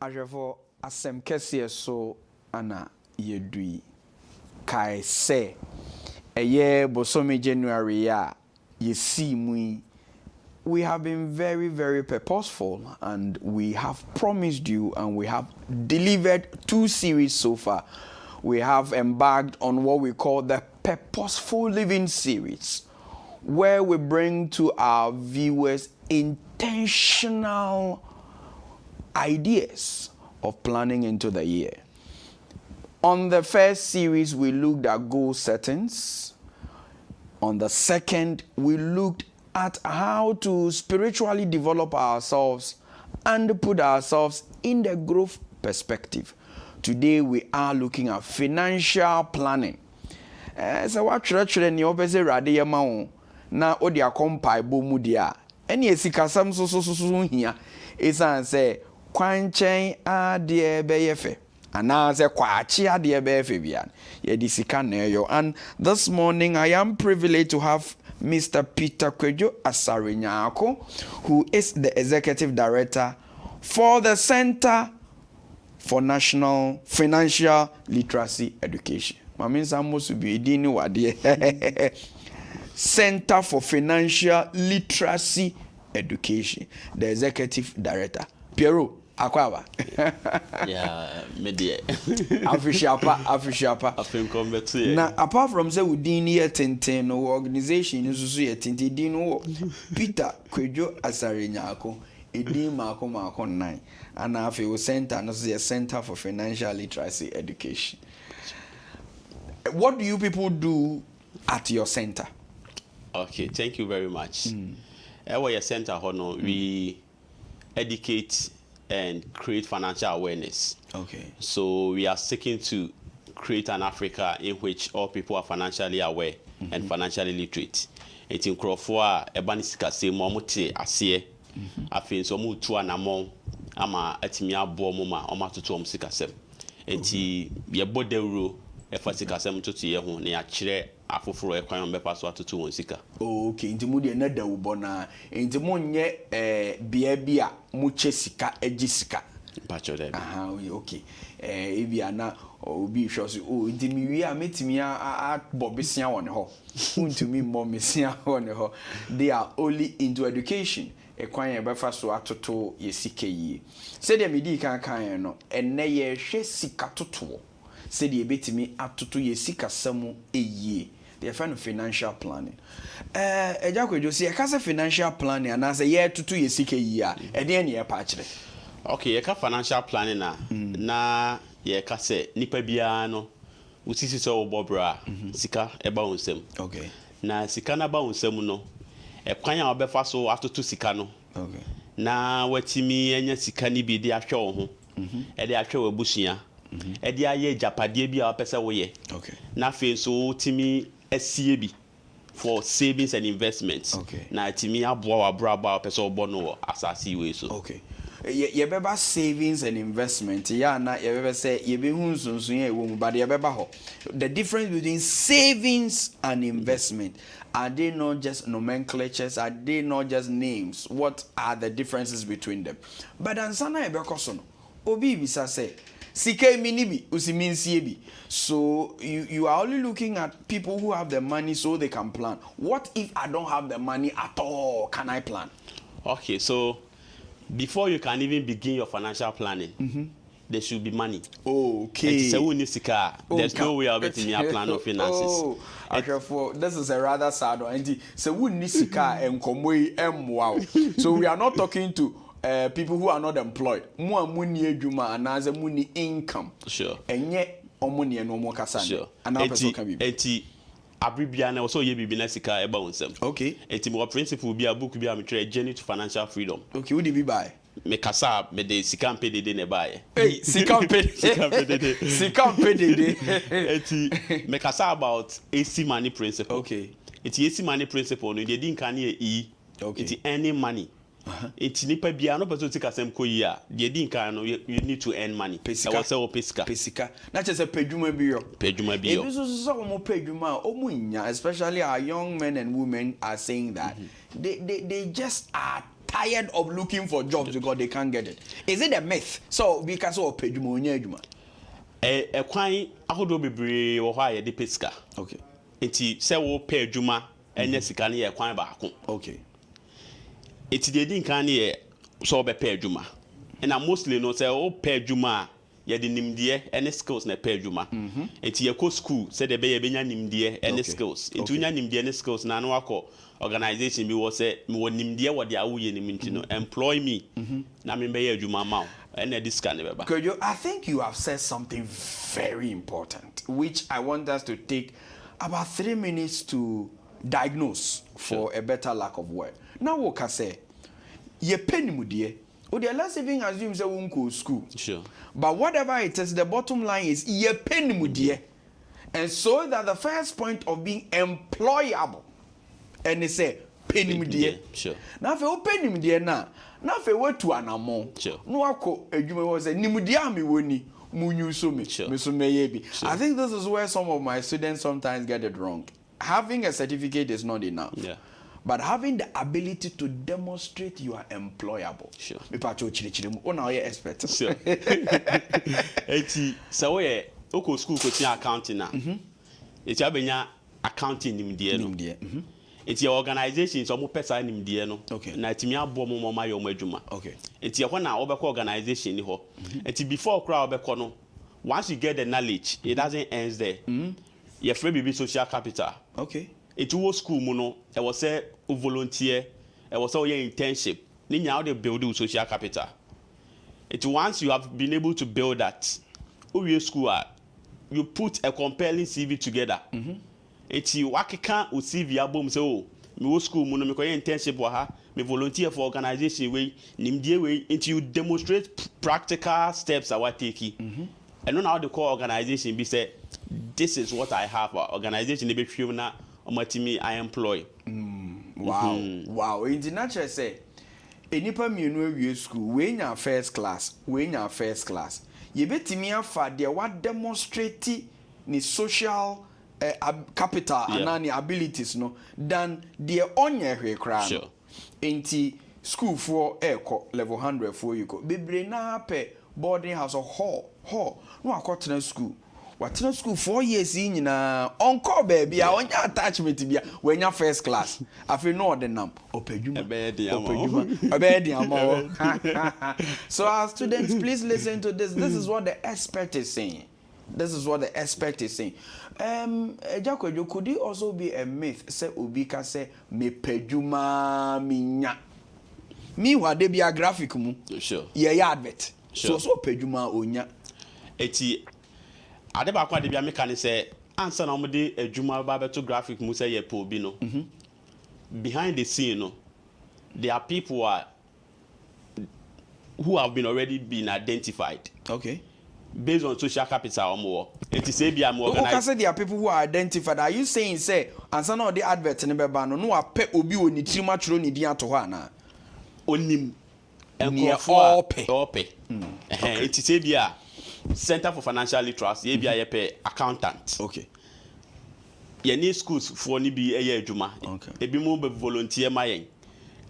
Ajafo asem kese so ana yedui kai se eye bosomi January ya yesi mu. We have been very, very purposeful, and we have promised you, and we have delivered 2 series so far. We have embarked on what we call the Purposeful Living series, where we bring to our viewers intentional ideas of planning into the year. On the first series, we looked at goal settings. On the second, we looked at how to spiritually develop ourselves and put ourselves in the growth perspective. Today, we are looking at financial planning. So what church ni obese rade yema na odi akompa bo mu dia ene esikasam so hia esan say kwanchen ade be yefe ana say kwachi ade be yefe bia ye di sika na yo. And this morning I am privileged to have Mr. Peter Kwadwo Asare Nyarko, who is the executive director for the Center for National Financial Literacy Education. Maminsa must be dini wadi Center for Financial Literacy Education, the executive director. Piero Akwawa. Yeah, media. Afishiapa. Now, apart from say we dini yetenten no organization nsusu yetenten dino Peter Kwadwo Asare Nyarko edin mako 9 and afi we center no say Center for Financial Literacy Education. What do you people do at your center? Okay, thank you very much. At your center, we educate and create financial awareness. Okay. So we are seeking to create an Africa in which all people are financially aware and financially literate. It's in Crawford, Ebanisika say, Momote, Asie, Afin, so move to an among Ama Atimia Bomoma, Oma to Tom Sikasem. And he be a bodero. Efasika sem to tie ho na akire afoforo ekwan bepa so atoto won sika. Okay, nti mu de na da wo na nti mu nye bia bia mu che sika agi sika. Pacho dem. Aha, okay. Ebia na obi hwe so nti mi wi a metimi a bobesia won ho. Untumi mo mesia won ho. They are only into education. Ekwan ye befa so atoto ye sika yi. Se de medi kan no enne ye hwe sika toto. Say the betimi atoto ye sika samu eye. They find financial planning. Kwadwo say e ka say financial planning and say ye tutu ye sika yi a e de ne ye pa kire. Okay, ye ka financial planning na ye ka say nipa bia no usisi so obobra sika e ba wonsem. Okay. Na sika na ba wonsem no e kwan a obefa so atoto sika no. Okay. Na watimi anya sika ni bi de ahwe wo ho. E de ahwe wo busua. Edi aye japade bi a pese wo ye. Okay. Na fe so timi asie bi for savings and investments. Okay. Na timi aboa wa braba pese obo no asasi we so. Okay. Ye beba savings and investment ya na ye beba say ye be hu nsonson ye wo mu but ye beba ho. The difference between savings and investment, are they not just nomenclatures? Are they not just names? What are the differences between them? But ansana ye be koso no obi bisa say Sike minibi usiminsiyebi. So you are only looking at people who have the money so they can plan. What if I don't have the money at all? Can I plan? Okay, so before you can even begin your financial planning, there should be money. Okay. There's no way of getting your plan of finances. This is a rather sad one. So we are not talking to people who are not employed. More money ejuma anaze money income. Sure. Enye omoni no mo kasa. Sure. And now person can be. Enti abribia na so ye bibi na sika eba wonsem. Okay. Enti mo principle bi a book bi a me try Journey to Financial Freedom. Okay, who did we buy? Me kasa me de sika mpedede ne buy. Hey, sika mpedede. Sika mpedede. Enti me kasa about AC money principle. Okay. Enti AC money principle no dey din kan e. Okay. Enti earning money. It's nipa bia no person take asem ko yi a de din kan no you need to earn money. Pesika. Pesika. Na chese pedwuma bi yo. Pedwuma bi yo. Ebi so mo pedwuma o mu nya, especially our young men and women are saying that they just are tired of looking for jobs because they can't get it. Is it a myth? So because of pejuma. A kwan ahodo bebre wo ha ye de pesika. Okay. Enti se wo pay adwuma enye sika ne ye kwan baako. Okay. Enti de din kan ne so be pay adwuma. And mostly no say wo pay adwuma ye de nimdeɛ ene skills na pay adwuma. Enti ye ko school say de be ye benya nimdeɛ ene skills. Enti unya nimdeɛ ne skills na no akɔ organization bi wo say me wo nimdeɛ wo de awoye nim nti no employ me. Na me be ye adwuma ma. Kwadwo, I think you have said something very important, which I want us to take about 3 minutes to diagnose for a better lack of word. Now, what can say? Ye penimudie. Let's even assume say won't go school. Sure. But whatever it is, the bottom line is ye penimudie. And so that the first point of being employable, and they say penimudie. Sure. Now, if you penimudie now. Na fe wetu anamo no akọ adwuma wo say nimudia me woni munyu so me so meye bi. I think this is where some of my students sometimes get it wrong. Having a certificate is not enough. Yeah. But having the ability to demonstrate you are employable. Sure. Me pa cho chiri mu o na ye expert. Sure. Eti so we oko school ko ti accounting na. Eti abenya accounting nimdeɛ no. It's your organization so mo pesa nimdeɛ no. Okay. Na timi abo mo ma yo mo adwuma. Okay. It's your na obekɔ organization ni ho. Eti before crowd obekɔ no, once you get the knowledge, it doesn't end there. Your free be social capital. Okay. It was school mu no, e was say volunteer, e was say your internship. Ni nya how build social capital. It once you have been able to build that, we school you put a compelling CV together. Eti wakeka o CV abom say oh me wo school mu no me koye internship wa ha me volunteer for organization we nimdie we until you demonstrate practical steps I want take and now the core organization be say this is what I have organization be hwem na omatimi I employ. Wow. Wow. In the natural say enipa mienu awie school we nya first class ye betimi afa de wa demonstrate ni social capital and any abilities no than the onye hwe kra no enti school for eko level 100 for you go bebre na pe boarding house hall no akotena school watena school 4 years nyina onko baby a onya attachment bia wenya first class afi no ordinam opadwuma so our students, please listen to this. This is what the expert is saying. Kwadwo, could it also be a myth? Say obi ka say me peduma minya. Me wa de bia graphic mu. Sure. Ye advert. So peduma onya. Eti ade ba kwa de bia me kan say answer na omde adwuma ba beto graphic mu say ye pe obi no. Behind the scene no, there are people who have already been identified. Okay. Based on social capital or more. It is say more organized. There are people who are identified. Are you saying say and some of the adverts in the bano no a pe obi oni trima chro ni dia to ha na onim all pay. It is say Center for Financial Literacy ye bia ye pe accountant. Okay. Ye need schools for ni bi eye adwuma. Okay. Ebi mo be volunteer ma yen.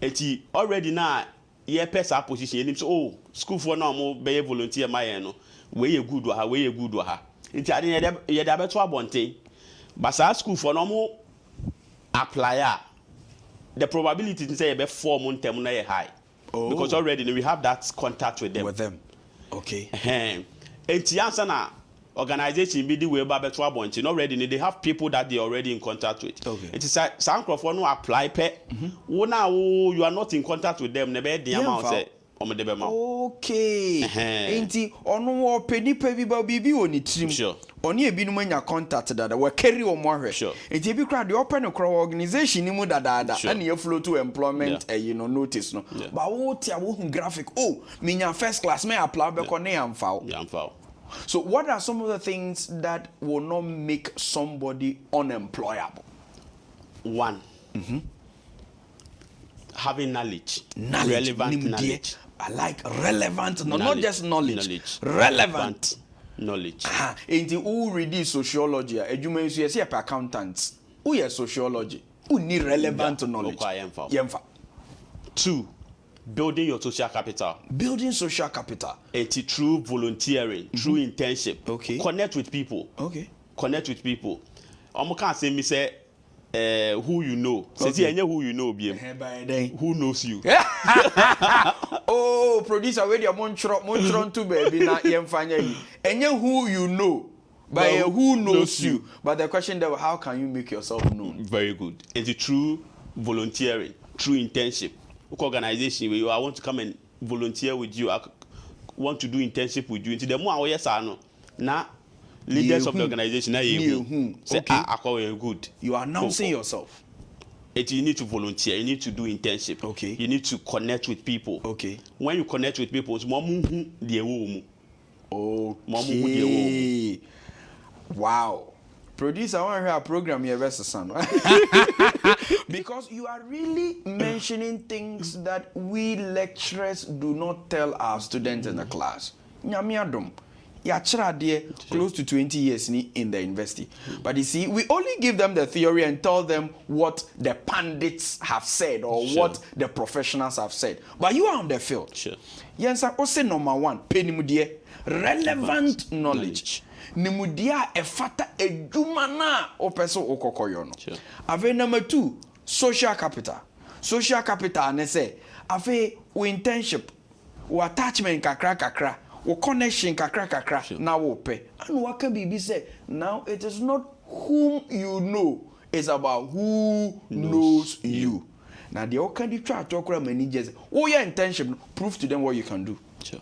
Eti already na ye pe sa position ye nim so oh school for na mo be volunteer ma yen no. We ye good ha. It's ade ye da beto abonten. But sa school for no mo apply the probability to say ye be form ntem na ye high. Because already we have that contact with them. Okay. Enti answer na organization be the way ba beto abonten already they have people that they already in contact with. Okay. It is some for no apply pe. You are not in contact with them, never the amount say okay. Enti ono penipa bi ba bibi oni trim. Sure. Oni ebi no manya contact dada we carry o mo ahwe. Sure. Enti ebi kra de open no organization ni mu dada and you flow to employment notice no. But wo tia wo hu graphic minya first class me apply be ko ne amfao. So what are some of the things that will not make somebody unemployable? One. Having knowledge. Relevant knowledge. I like relevant, not just knowledge. Relevant knowledge. Ain't who read sociology? Edwuma nso yes per accountants. Who is sociology? Who need relevant knowledge? Two. building your social capital. Building social capital. It's through volunteering, through internship. Okay. Connect with people. Okay. Connect with people. Can't say me say who you know. Okay. Say who you know, BM. Who knows you? Oh, producer, where you montron to baby na yemfanya yi. Enye who you know, but who knows you. But the question that how can you make yourself known? Very good. It's through volunteering, through internship. Organization where I want to come and volunteer with you. I want to do internship with you. Into the more yes I know. Now leaders of the organization say good. You are announcing yourself. You need to volunteer, you need to do internship. Okay. You need to connect with people. Okay. When you connect with people, it's more okay. Wow. Producer, I want to hear a program here, son. Because you are really mentioning things that we lecturers do not tell our students in the class. Nyamiadum. Close to 20 years in the university. But you see, we only give them the theory and tell them what the pundits have said or what the professionals have said. But you are on the field. Sure. Yes, I say number one, penimudie, relevant knowledge. Nimudia efata ejumana opeso okokoyono. Sure. Ave number two, social capital. Social capital ne say, ave we internship, we attachment kakra. Or connection kakra now ope and what can be said now it is not whom you know, it's about who knows you. Now the all can try to talk managers your intention prove to them what you can do. Sure.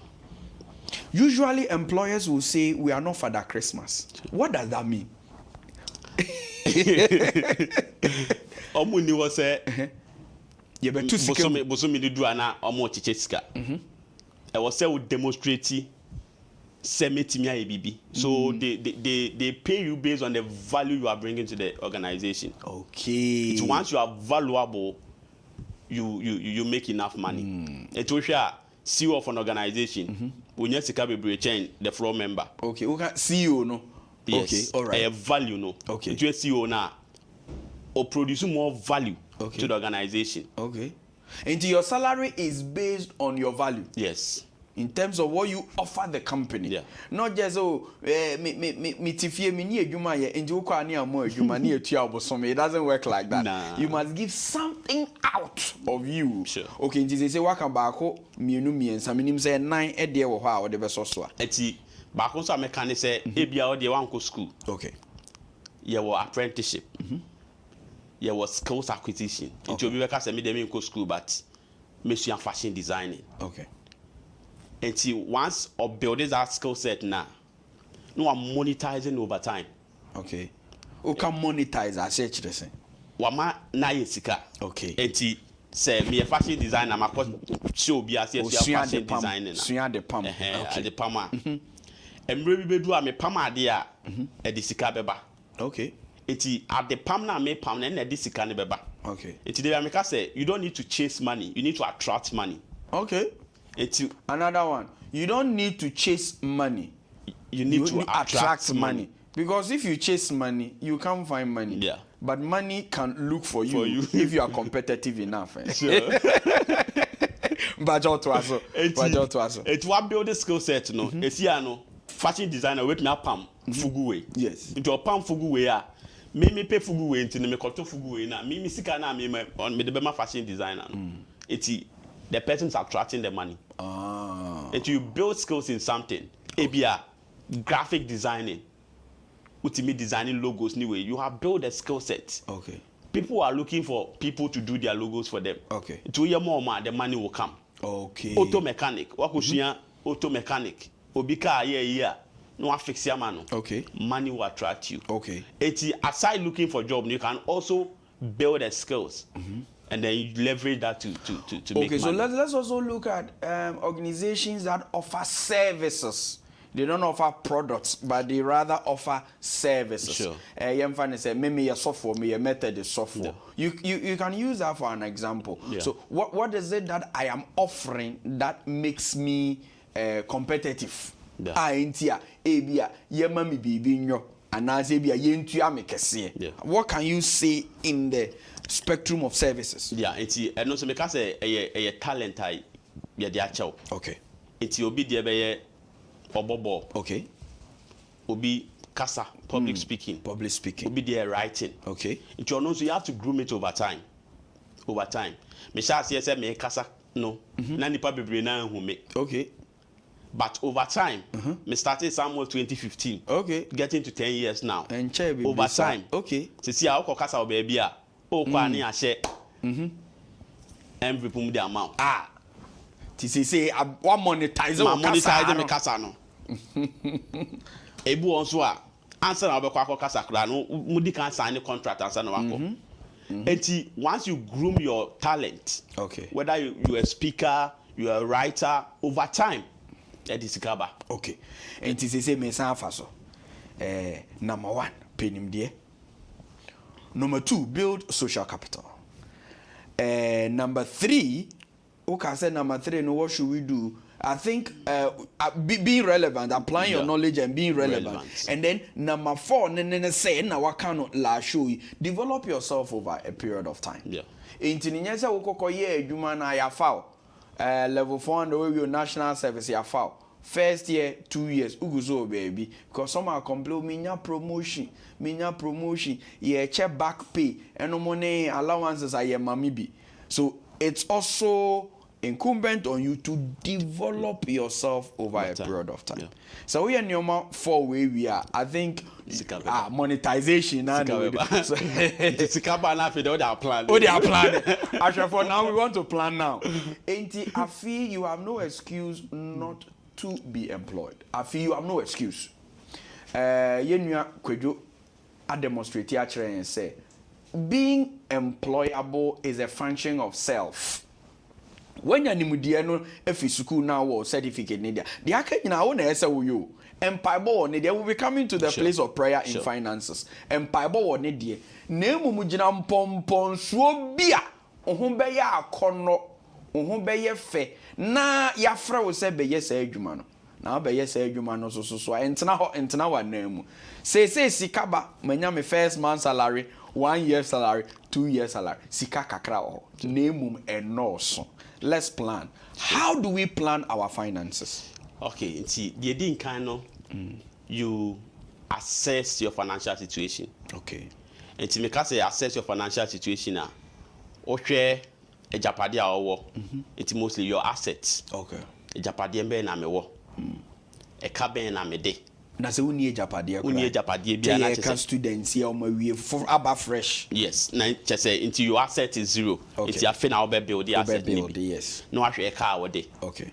Usually employers will say we are not Father Christmas. Sure. What does that mean? Omuni was say you better bosome do ana omo chicheska. I was say we demonstrate semetimia ABB. So they pay you based on the value you are bringing to the organization. Okay. It's once you are valuable, you make enough money. It will share CEO of an organization. When you see chain the floor member. Okay. Okay. CEO no. Yes. Okay. All right. A value no. Okay. It will CEO now or produce more value to the organization. Okay. And your salary is based on your value. Yes. In terms of what you offer the company. Yeah. Not just it doesn't work like that. Nah. You must give something out of you. Sure. Okay, they say waka bako mienu miensa minim say 9 e de wo ha o de beso so a. Eti bako so ameka say ebia o de wanko school. Okay. Your apprenticeship. Your skills acquisition. Eti obi beka say me dem in school but me so fashion designing. Okay. Until once or build that skill set now, no I'm monetizing over time. Okay. Who can monetize as such the same? Wama na yesika. Okay. Until say me a fashion designer, I'm a show be as fashion designer. Suya de pam. Okay. The pama. And maybe do a me pama dia a disika beba. Okay. Until at the pam na me pam and a disika ne beba. Okay. Until the America say you don't need to chase money, you need to attract money. Okay. Another one. You don't need to chase money. You need to attract money. Because if you chase money, you can't find money. Yeah. But money can look for you if you are competitive enough. Sure. But it will build a skill set, no. No fashion designer wait me pam fugu way. Yes. Into a pam fugu way. Me pay fugu way into me koto fugu way na. Me sika na me on me the fashion designer. The person's attracting the money. And you build skills in something. ABR, graphic designing, ultimate designing logos. Anyway, you have built a skill set. Okay. People are looking for people to do their logos for them. Okay. To hear more, the money will come. Okay. Auto mechanic. What could she auto mechanic? Obika yeah. No fix your man. Okay. Money will attract you. Okay. Aside looking for job, you can also build the skills. And then you leverage that to make money. Okay, so let's also look at organizations that offer services. They don't offer products, but they rather offer services. Sure. You say, maybe your software, maybe your method is software. Yeah. You can use that for an example. Yeah. So what is it that I am offering that makes me competitive? Yeah. What can you say in the spectrum of services? Yeah, and also because a talent ye dia chew. Okay. Enti obi de be obobo. Okay. Obi kasa, public speaking. Public speaking. Obi de writing. Okay. Enti ono so you have to groom it over time. Over time. Me sha say me kasa no. Na nipa bebre na hu me. Okay. But over time, me started somewhere 2015. Okay. Getting to 10 years now. And over time. Okay. Se si a o kasa o baby a o kwa ni a share. Every pum the amount. Say one monetize me kasa no. Ebu onso a answer na obekwa kasa kra no mudi kan sign the contract answer na wako. Enti once you groom your talent, okay, whether you a speaker, you a writer, over time, that is sikaba. Okay. Enti say me san fa so. Number 1, penim de. Number 2, build social capital. Number 3, okay, say number 3, no, what should we do? I think being relevant, applying your knowledge and being relevant. And then number 4, say now what kind of la show you develop yourself over a period of time. Yeah. Intinyese ukoko ye adwuma na ya foul. Level 4 and the way your national service ya foul. First year, 2 years, uguzo baby. Because some are complain minya promotion, ye check back pay, and no money allowances are ye mamibi. So it's also incumbent on you to develop yourself over a period of time. Yeah. So we are number 4 where we are. I think monetization and so sikaba na fe they are planning. Oh, they are planning. Actually, for now we want to plan now. Ain't I feel you have no excuse not to be employed. I feel you have no excuse. Yenua Kwadwo a demonstrate actually and say being employable is a function of self. When you nimudia no efi school now or certificate nedia the aka nyina wo na ese wo yo empaibo wo ne they will be coming to the place of prayer in finances empaibo wo ne de na emumu gina mpompon so bia ohun be ya akono ohun be ye fe na ya fra wo se be ye sa adwuma no na be ye sa adwuma no so entena wa na mu say sikaba manya me first month salary 1 year salary 2 year salary sika kakra wo na emum enoso. Let's plan. How do we plan our finances? Okay, see, the idea kind of you assess your financial situation. Okay. And to make us assess your financial situation now, okay, a japadia or it's mostly your assets. Okay. A japadia be na me wo. A cabin na me de. Na se uni japadia. Uni japadia be na can students here we for aba fresh. Yes, na just say into your asset is 0. Okay. It's your final build the asset. Yes. No actually a car de. Okay.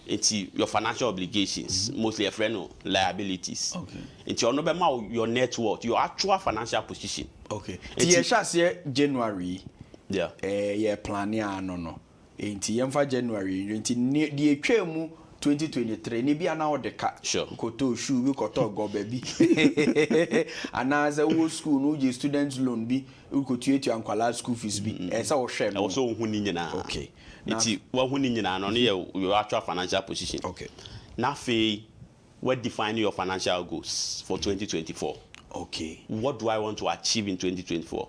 It's your financial obligations, mostly a friend liabilities. Okay. It's your number your net worth, your actual financial position. Okay. It's January. Yeah. Yeah, plan ya no. Inti yemfa January. Inti the etwemu 2023 ni bia na odeka sure koto shoe we koto go baby anaza wo school no je student loan bi ukotuetu ankwala school fees bi esa wo hwe no also hu ni nyina okay iti wo hu ni nyina no your actual financial position. Okay. Now what define your financial goals for 2024? Okay. What do I want to achieve in 2024?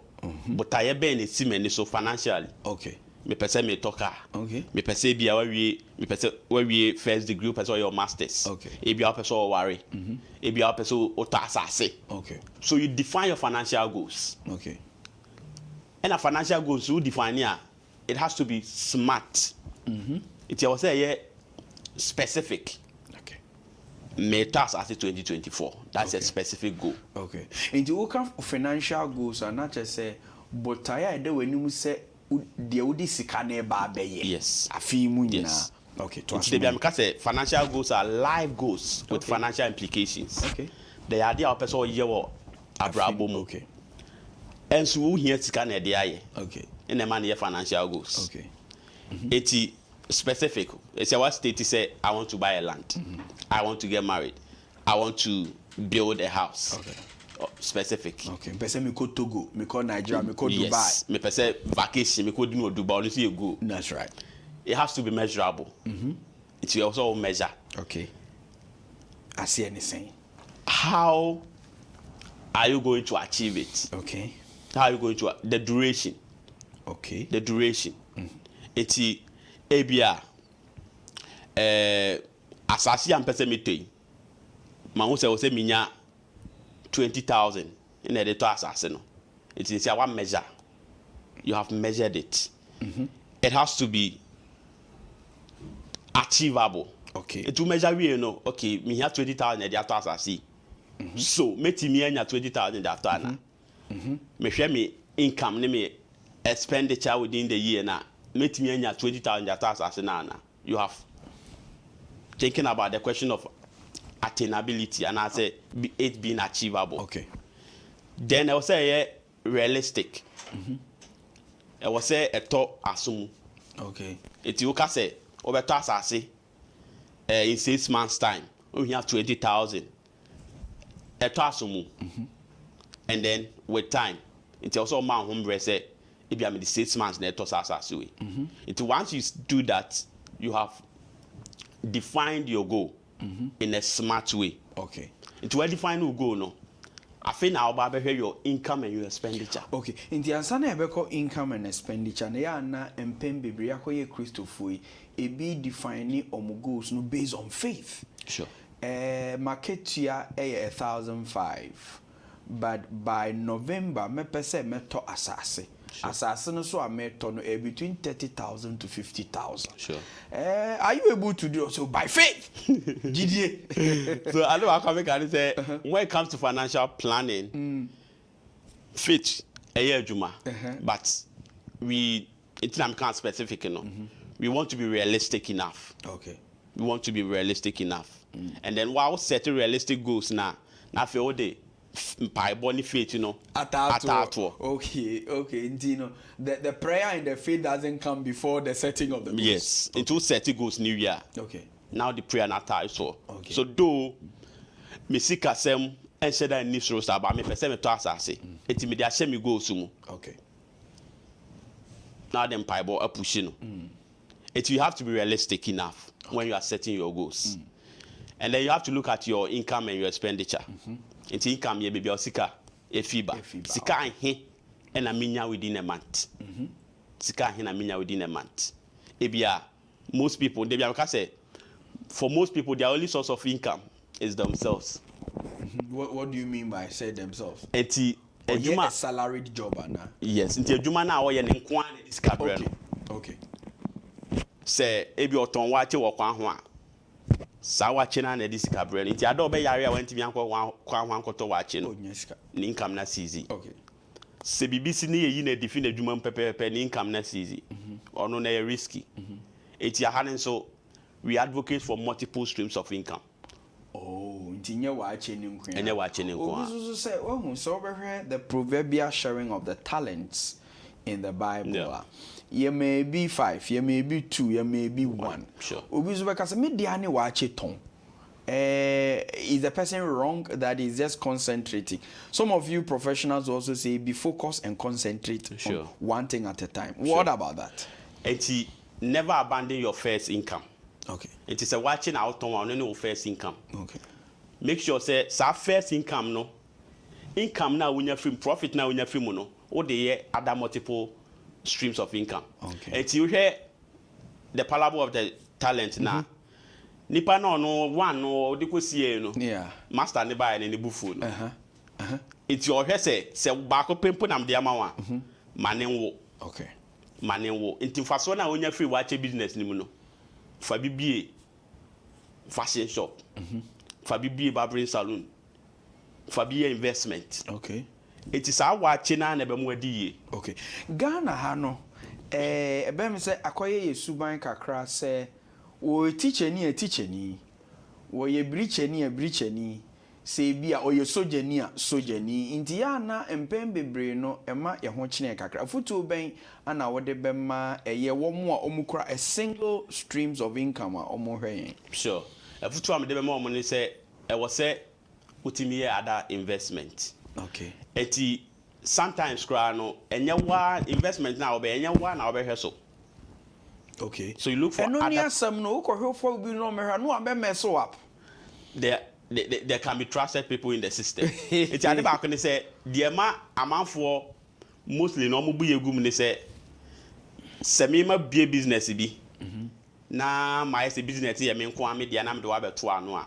But I be in a so financially. Okay. Me pese me toka. Okay. Me pese bia we first degree pese your masters. Okay. E bia pese o worry. E bia pese o ta asase. Okay. So you define your financial goals. Okay. And a financial goals you define here, it has to be smart. It was say specific. Okay. Metas as 2024. That's a specific goal. Okay. And you work on financial goals and not just say but I de when you say the odi sika na ba beye. Yes. Afi mu nyina. Yes. Okay. To because financial goals are life goals with financial implications. Okay. The idea of person ye wo abrabo mu. Okay. And so who here sika na de aye. Okay. In the man financial goals. Okay. It's specific. It's what state say I want to buy a land. I want to get married. I want to build a house. Okay. Specific. Okay. Person me go Togo, me go Nigeria, me go Dubai. Yes. Me person vacation, me go Dubai, only see you go. That's right. It has to be measurable. It will also measure. Okay. I see anything. How are you going to achieve it? Okay. How are you going to the duration? Okay. The duration. It's ABR. asasi ampese metoi ma ho se minya 20,000 in the to asase no it is a one measure you have measured it. It has to be achievable. Okay. It will measure we know okay me have 20,000 the to asase so metimi anya 20,000 that ana me hwe me income ne me expenditure within the year na metimi anya 20,000 that asase na ana you have thinking about the question of attainability and I say it being achievable. Okay. Then I will say realistic. I will say a top assume. Okay. It you can say over asase in 6 months time we have 20,000. A top assume. And then with time it also man home say if you have the 6 months net to asase we. It once you do that you have defined your goal in a smart way. Okay. It will define your goal no. I think now about your income and your expenditure. Okay. In the answer na ebeko income and expenditure na ya na empem bebre akoye Christopher e be define omo goals no based on faith. Sure. Market year 1,005 but by November me pese meto asase. Sure. Asase no so a meto no between 30,000 to 50,000. Sure. Are you able to do so by faith? GDA. So I know how come can say when it comes to financial planning, faith juma, but we it's not specific enough. We want to be realistic enough. Okay. We want to be realistic enough. And then while setting realistic goals now feel all day by body faith, you know. Atato. Okay. You know, the prayer and the faith doesn't come before the setting of the goals. Yes. Okay. Until setting goals new year. Okay. Now the prayer not tie so. Okay. So though me seek asem and said that in so about me person me to asase. Eti me dey asem me goals mu. Okay. Now them Bible are pushing. You have to be realistic enough when you are setting your goals. And then you have to look at your income and your expenditure. It's income ye baby or sika 𝗏𝗑𝗏𝗏. Sika he and a minya within a month. Sika he na minya within a month. Ebia most people they be say for most people their only source of income is themselves. What do you mean by say themselves? Eti a salaried job na. Yes, nti adwuma na wo ye ne nko an dis cabre no. Okay. Say ebi oton wache wo kwan ho a sa wache na dis cabre no. Nti ado be yare a wanti bi anko kwan ho ankoto wache no. Ni income na sizi. Okay. Se bibisi ni yi na define adwuma pepepe ni income na sizi. Ono na risky. Eti ahane so we advocate for multiple streams of income. Oh, ntinye wache ni nkwa. Enye wache ni nkwa. Obi say ohun so be the proverbial sharing of the talents in the Bible. Yeah. You may be 5, you may be 2, you may be 1. Sure. Obi so be say me dia ni wache ton. Is the person wrong that is just concentrating? Some of you professionals also say be focused and concentrate on one thing at a time. What about that? Eti never abandon your first income. Okay. It is a watching out on your first income. Okay. Make sure say first income no. Income now when you film profit now when you film no. Or the other multiple streams of income. Okay. And you hear the parable of the talent now. Nipa no one no de kwesi no. Yeah. Master ne buy ne bufu no. It's your head say baako pempo nam de ama wa. Manenwo. Okay. Manenwo. Nti faso na when you free watch business ni mu no. For BBA fashion shop, for BBA barbering salon, for BBA investment. Okay. It is our watching and a okay. Ghana hano ebe me say akoye yesuban kakra say wo teacher ni wo ye breacher ni say bia o ye soja ni nti ya na empem bebre no ema ye ho kine kakra futu ben ana wode bema eye wo mo a omukura a single streams of income a omo hwen. Sure. Futu am de bema omo ni say e wo say utimi other investment. Okay. Eti sometimes cry no enye wa investment na obe enye wa na obe hweso. Okay. So you look for other some no ko hwefo bi no me hwa no abe mess up. There can be trusted people in the system. It's ade back when they say the amount for mostly no mo buye gum they say semima be business bi na my business here me nko ame dia na me de wa beto ano a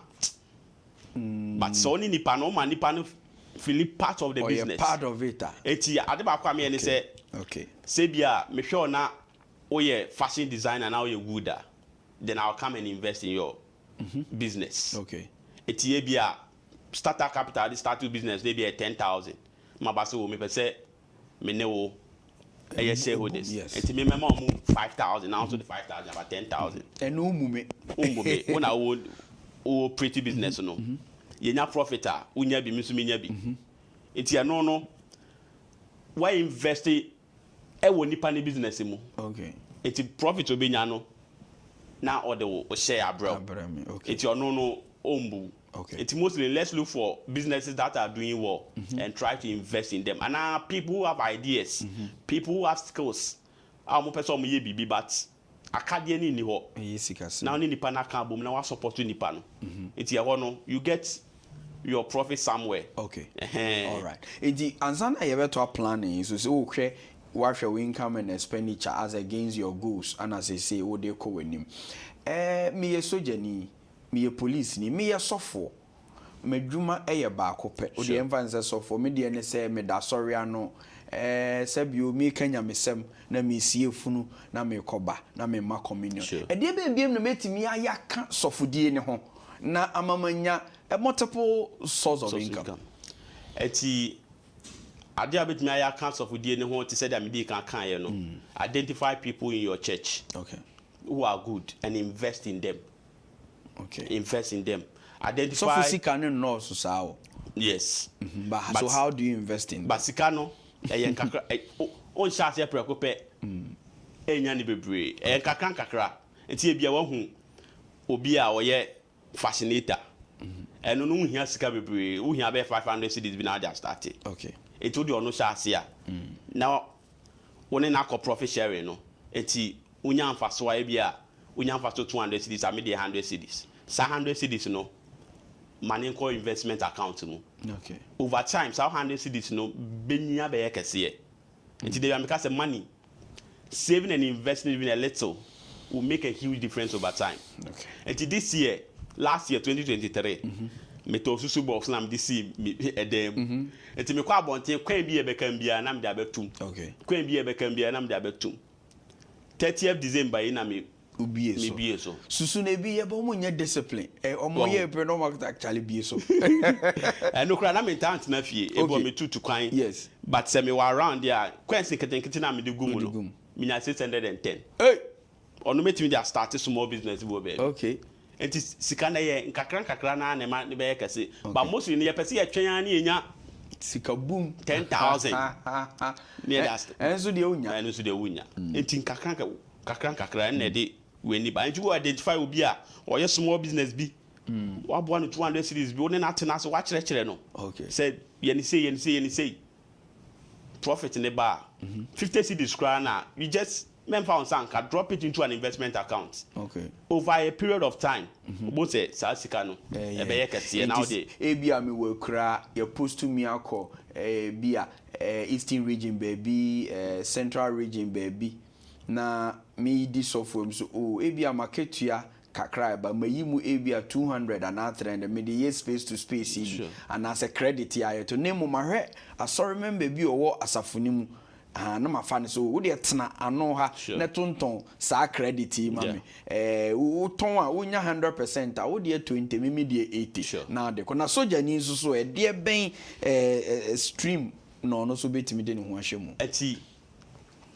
but so ni nipa no ma nipa no feel part of the business part of it eti ade ba kwa me ni say okay say bia me hwe na oye fashion designer na oye good then I'll come and invest in your business okay eti bia starter capital the start business they be 10,000 ma ba so me pese me ne wo shareholders eti me mema omu 5,000 now so the 5,000 about 10,000 and umume una o pretty business no yenya profit a unya bi misu menya bi eti ano no why invest e wo nipa ne business mu okay eti profit obenya no na order o share abroad okay eti ono no ombu okay eti mostly let's look for businesses that are doing well and try to invest in them and people who have ideas people who have skills mo person mo ye bibi but akadie ni ho now ni nipa na kan bom na wa support nipa no eti e ho no you get your profit somewhere okay all right eti ansana ye beto planning so say o hwe what your income and expenditure as against your goals and as I say what they call him me a sojani me a police ni me a sofo me dwuma eye baako pe o de emfanse sofo me de ne say me da sorry ano sabio me kanya mesem na me sie funu na me koba na me ma communion e de biem na metimi ayaka sofodie ne ho na amamanya multiple source of income eti ade abetimi aya council of die ne ho ti said am dey kan ye no identify people in your church okay who are good and invest in them okay invest in them identify so fisika no no so sao yes but so how do you invest in basika no e nkakra on chance e preko pe enya ni bebre e nkakra enti e bia wa hu obi a oye fascinator eno no hia sika bebre wo hia be 500 cedis bi na just start okay it would no chance ya now woni na ko profit sharing no enti unya amfaso a bia unya amfaso 200 cedis am dey 100 cedis sa 100 cedis no money ko investment account mu okay over time sa 100 cedis no benya be yekese enti dey am say money saving and investing even a little will make a huge difference over time okay enti this year last year 2023 me to susu box na me dey see edem enti me kwa abonten kwan bi e bekam bia na me dey abetum okay kwan bi e bekam bia na me dey abetum 30th December ina me ubie so susu na bi ye bo mo nya discipline omo ye pre no market actually bie so no kra na me tant na fie e bo me tutu kwan yes but say me wa around there kwan se keten na me dey gumu no me nya 610 hey ono metimi dey start small business bo be okay enti sika na ye nkakra na na ma ne be kase but mostly ne ye pese ye twen an enya sika boom 10,000 ne last enso de unya enti nkakra na de we ni ba enti go identify obi a oye small business bi wa bo no 200 series bi one na tena so wa kire no okay said ye ni say profit ne ba 50 cedis kra na you just member sanka drop it into an investment account okay over a period of time both say sika no e be yekese now dey bia me we kra you post to me akọ bia eastern region baby central region baby na me di software so bia marketua kakra ba mayimu bia 200 and 300 me dey space to space and as a credit ya to name mahwe asori member bi owo asafonimu na mafane so wo de tena ano ha na tonton sa credit ma me wo ton a wo nya 100% a wo de 20 me de 80 na de ko na soja ni so e de ben stream no so betimi de ne ho ahwemu ati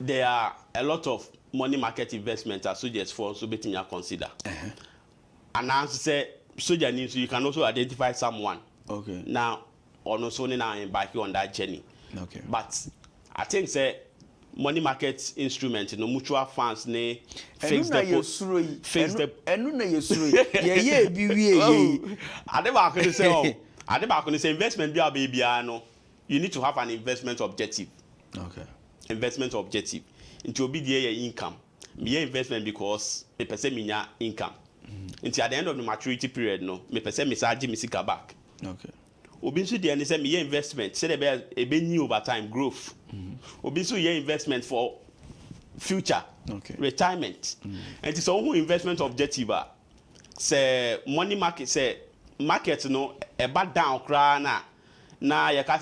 there are a lot of money market investment as soldiers for so betimi consider and as say soja ni so you can also identify someone okay now also na embark on that journey okay but I think say money market instrument no mutual funds ne fixed deposit enu na yesuro ye bi wie ade ba ko say investment bi abia no you need to have an investment objective okay investment objective into obi dey income me investment because me person me nya income until at the end of the maturity period no me person me charge me sika back okay obi nso dey say me investment say dey be new over time growth obi nso ye investment for future, okay, retirement. And it's all investment objective. Say money market, say market no a back down crana. Now you can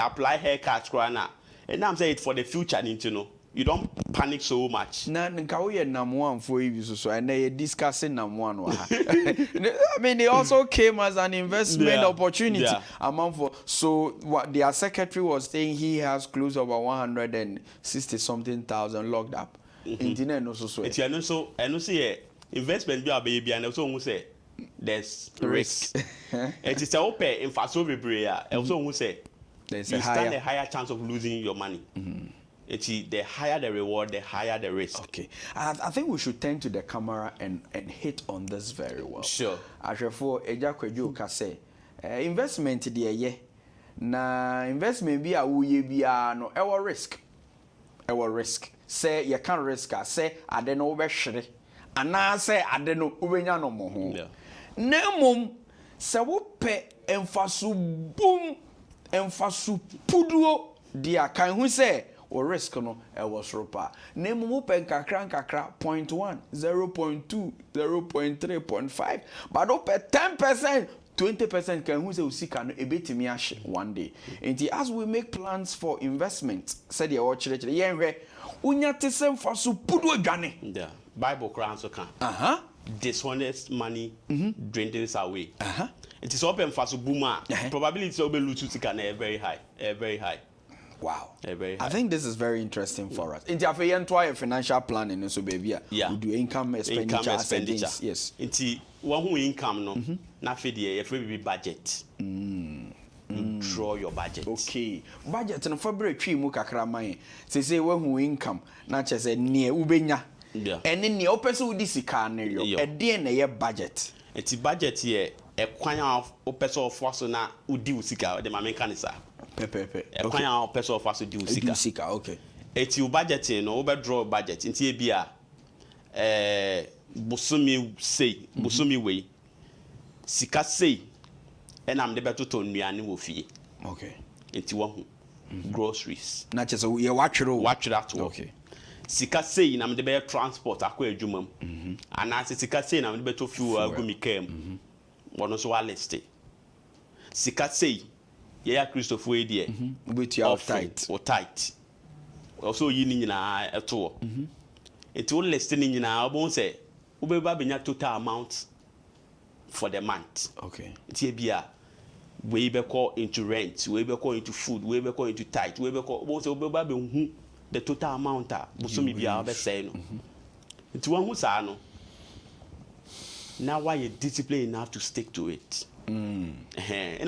apply haircuts crana. And I'm saying it for the future, you know. You don't panic so much. Na nkawoye number one for you so and they discussing number one. I mean, they also came as an investment opportunity among for. So what their secretary was saying, he has close over 160 something thousand locked up. Internet no so. It's so I know see investment be a baby and also who say there's risk. It is a open in faso bebre. Also who say there's you stand a higher chance of losing your money. It's the higher the reward, the higher the risk. Okay, I think we should turn to the camera and hit on this very well. Sure. Ashefo 𝗟𝗂𝗃𝗂𝗃 say investment there ye na investment bi a wo ye bia no risk. Risk. Say you can risk say ade no wo behwere ana say ade no wo benya no mo ho. Yeah. Na mom se wo pe emfaso boom emfaso puduo dia kan hu say or risk no was ropa. Name open kakra 0.1, 0.2, 0.3, 0.5. But open 10%, 20% can who say usika no ebetimi ahye one day. And as we make plans for investment, said the watch it, yenhwe unya tesem for so pudo dwane. Yeah. Bible crown so can. Dishonest money drains away. It is open for so boomer. Probability of lose usika very high. Very high. Wow. Very high. I think this is very interesting for us. Inti afi entire financial planning so baby we do income expenditure. Yes. Inti one who income no na fe dey every budget. Draw your budget. Okay. Budget no February twi mu kakra man. Say when who income na che say ne ubenya. Yeah. Ene ne opese udi sika na yo. E dey na ye budget. Inti budget here e kwan a opese ofoso na udi usika de ma menka ni sa. Pepe. A kwan a opese ofoso di usika. Okay. Eti u budget no we draw budget inti e bia busumi we sika sei enam de betoto nnuane wo fie. Okay. Inti wo hu groceries. Na che so ye watchero to. Okay. Sika sei na me de be transport akwa adwumam. Ana sika sei na me de beto fuel agumi kam. Wono so wa list. Sika sei ye ya Christopher Edie. With your tight. Or tight. Also yi ni nyina eto. It will list ni nyina obon say ubeba benya total amount for the month. Okay. Tie bia we be call into rent, we be call into food, we be call into tight, we be call obon say ubeba be hu the total amount bosomi bia be say no. Nti wan hu sa no. Now why you disciplined enough to stick to it. And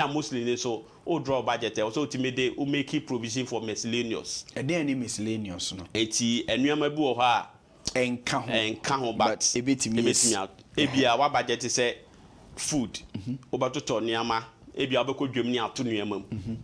I'm mostly so draw budget also ultimately we make provision for miscellaneous. And then any miscellaneous no. Eti enuama bi wo ha enka ho but ebetimi out. Ebia wa budget say food. Obato niama ebia obekọ dwam ni ato nuama mu.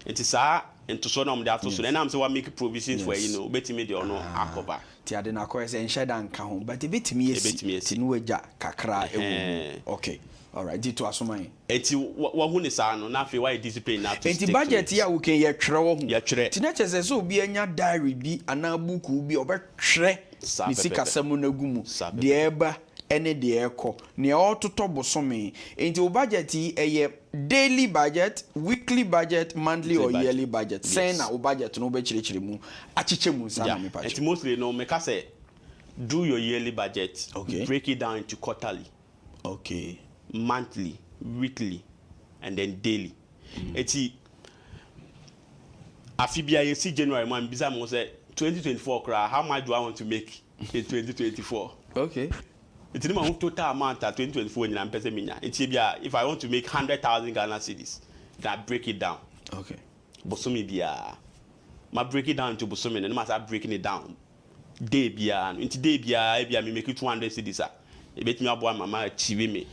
Enti saa ento so na mo de ato so na am say we make provisions for you know betimi de ono akoba. Ti ade na ko say enhye da nka ho but ebetimi esi no waja kakra ewu. Okay. All right, dito asomai. Eti wa hu ni saa no na afi why discipline na to. Eti budget ya we can ye twere wo hu. Ye twere. Ti na chese so obi anya diary bi ana book bi obetwere ni sikasam na gumu. De eba ene de ekọ. Ne ototo bosome. Enti o budget ye daily budget, weekly budget, monthly or yearly budget. Say na o budget no be chire mu achiche mu sa na me pa. Enti mostly no make say do your yearly budget. Okay. Break it down into quarterly. Okay. Monthly, weekly, and then daily. Eti afibia ye si January man bisa mo say 2024 kra how much do I want to make in 2024? Okay. Eti ma total amount at 2024 nyina mpese minya. Eti bia if I want to make 100,000 Ghana cedis, then I break it down. Okay. Bosomi bia ma break it down into bosomi and ma start breaking it down. Day bia into day bia me make it 200 cedis a. E betimi abo mama achieve me.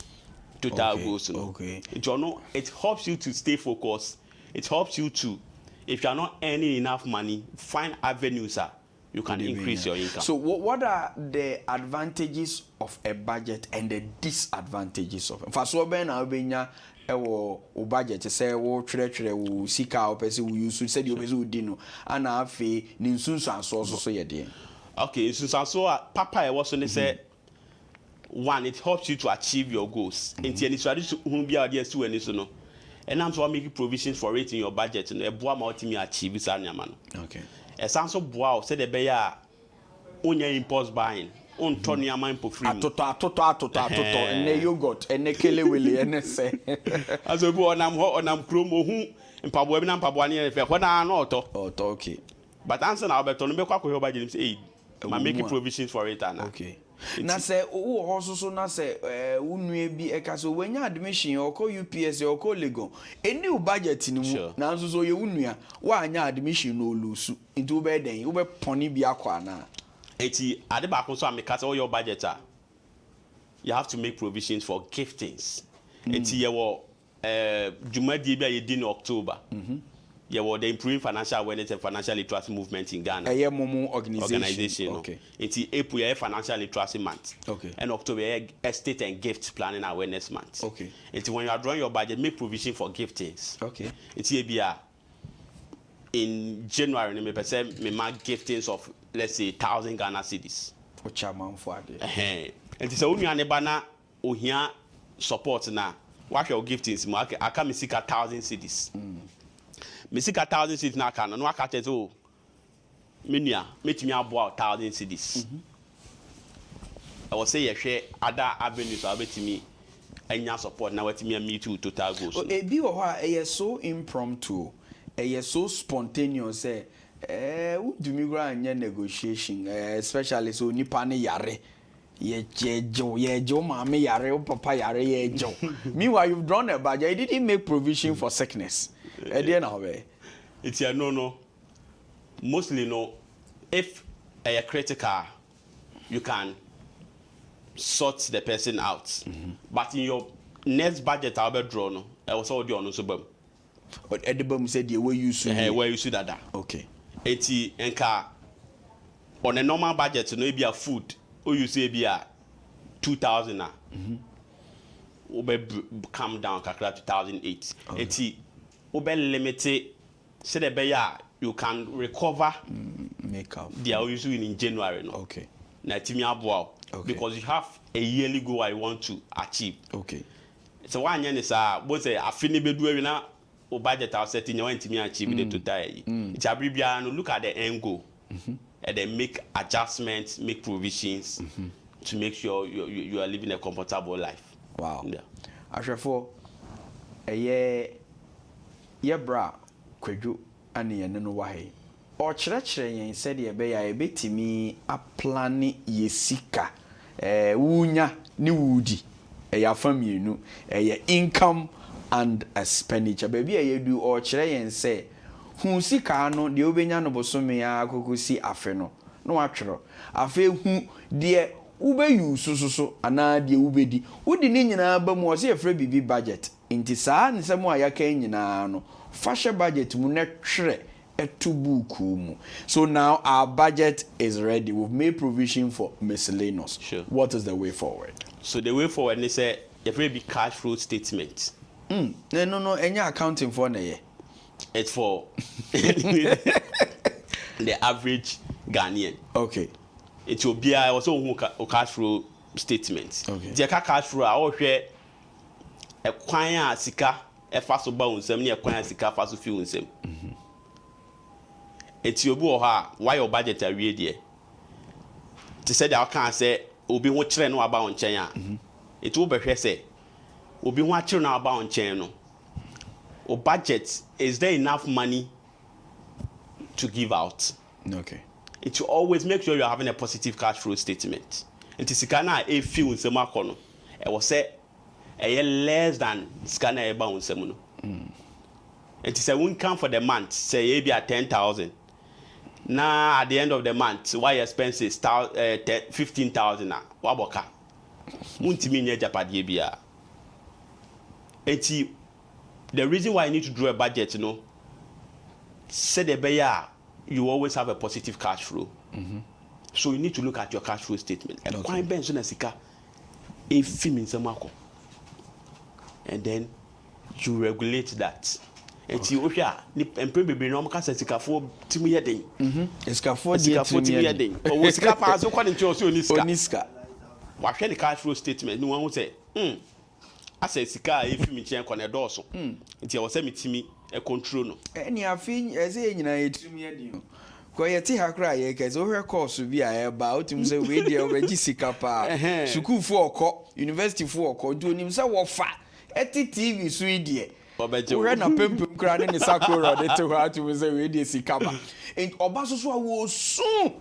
Total goals. Okay. It helps you to stay focused. It helps you to, if you are not earning enough money, find avenues you can increase your income. So what are the advantages of a budget and the disadvantages of it? First, what ben abenya ewo o budget say wo twere wo sika o pese wo use said you pese wo di no ana afi ni nsunsu anso so ye de. Okay, so papa I was on say one, it helps you to achieve your goals. Into any strategy who be audience to any so no. And I'm so making provisions for it in your budget and a boa multi achieve this man. Okay. A sounds of wow said the bear on your impulse buying. On Tony Amine for free. Toto, and the yogurt, and the 𝗟𝗏𝗃𝗏, and the say. As a boy, I'm hot and I'm chromo who in Pabuan and Pabuani, if when I know to. Oh, okay. But answer now, but on the back of your budget, say, I'm making provisions for it. Okay. Now say, oh, also so now say, unwe bi ekaso when you admission or call UPS or call Lego. A new budget in the now so you unwe, why your admission no lose into bed then you be pony bi akwana. Eti at the back also make all your budget. You have to make provisions for giftings. Eti you Juma Dibia you did in October. You were the improving financial awareness and financial literacy movement in Ghana. A Momo organization. Okay. Eti April financial literacy month. Okay. And October estate and gift planning awareness month. Okay. Eti when you are drawing your budget, make provision for giftings. Okay. Eti Ebia in January, me mark giftings of let's say 1,000 Ghana cedis. For chairman for it. And it's only an ebana ohia support na. What your giftings? I can me seek 1,000 cedis. Me seek 1,000 cedis na can no aka tell oh. Menia, make me about 1,000 cedis. I will say you share other avenues I bet me any support now what me too total goals. Oh, it be so impromptu. So spontaneous do me go and negotiation especially so nipa ne yare ye jo mama yare papa yare ye jo. Meanwhile you've drawn a budget, you didn't make provision for sickness. It's a no mostly no. If a critical you can sort the person out. But in your next budget I'll be drawn I was all the on so bum. But Edibum said the way you see where you see that. Okay. Eti enka on a normal budget no be a food or you say be a 2,000 na. Come down kakra 2008. Eti obe limited say the be you can recover make up. They are usually in January no. Okay. Na timi aboa because you have a yearly goal I want to achieve. Okay. So one year is both say afini bedu na o budget are setting you want to achieve the total. It's a bribia no look at the end goal and then make adjustments, make provisions to make sure you are living a comfortable life. Wow. Yeah. Ashafo ye bra Kwadwo ane ye no wahe. O kyerɛkyerɛ yɛn sɛ de be ya ebetimi aplane yesika wunya ni wudi ya famienu income and expenditure baby ye do o kyerɛ yɛn sɛ hu sika no de obenya no bosome ya kokosi afe no no atwero afe hu de ube use so ana de ubedi wudi ni nyina ba mu o se efre bibi budget nti saa nsɛm a yaka nyina no fashion budget mu na twere etubuku. So now our budget is ready. We've made provision for miscellaneous. Sure. What is the way forward? So the way forward is a very big cash flow statement. No. Any accounting for na it's for the average Ghanaian. Okay. It will be also a cash flow statement. Okay. The cash flow I will share a kwanya sika e faso ba unsem ne kwanya sika faso fi unsem. It's your boy why your budget are ready. To say that I can't say obi ho kire no aba on chen a. It will be say obi ho kire no aba on chen no. O budget, is there enough money to give out? Okay. It will always make sure you're having a positive cash flow statement. And to sikana e fi unsem akono. E will say less than sikana e ba unsem no. And to say income for the month say e be at 10,000. Now at the end of the month, why expenses 15,000 na waboka. Untimi nye japadi bia. Enti the reason why you need to draw a budget, say the beya you always have a positive cash flow. So you need to look at your cash flow statement. And and then you regulate that. enti o hwa ni empre bebre no maka sikafo timi yeden sikafo timi yeden o sika pa so kwa nti o so oniska wa hwe ni cash flow statement ni won say asa sika e fi mi chen kwa na dɔɔso nti o se mitimi e control no eni afi eze nyina etimi yeden ko yeti hakra ye keze o hwe course bi a eba otim se we dey obeji sika pa school fo okọ university fo okọ do nim se wo fa eti TV so idie obeje we na pempem kra ne sakoro de to ha to se we dey sika ba en oba so a wo sun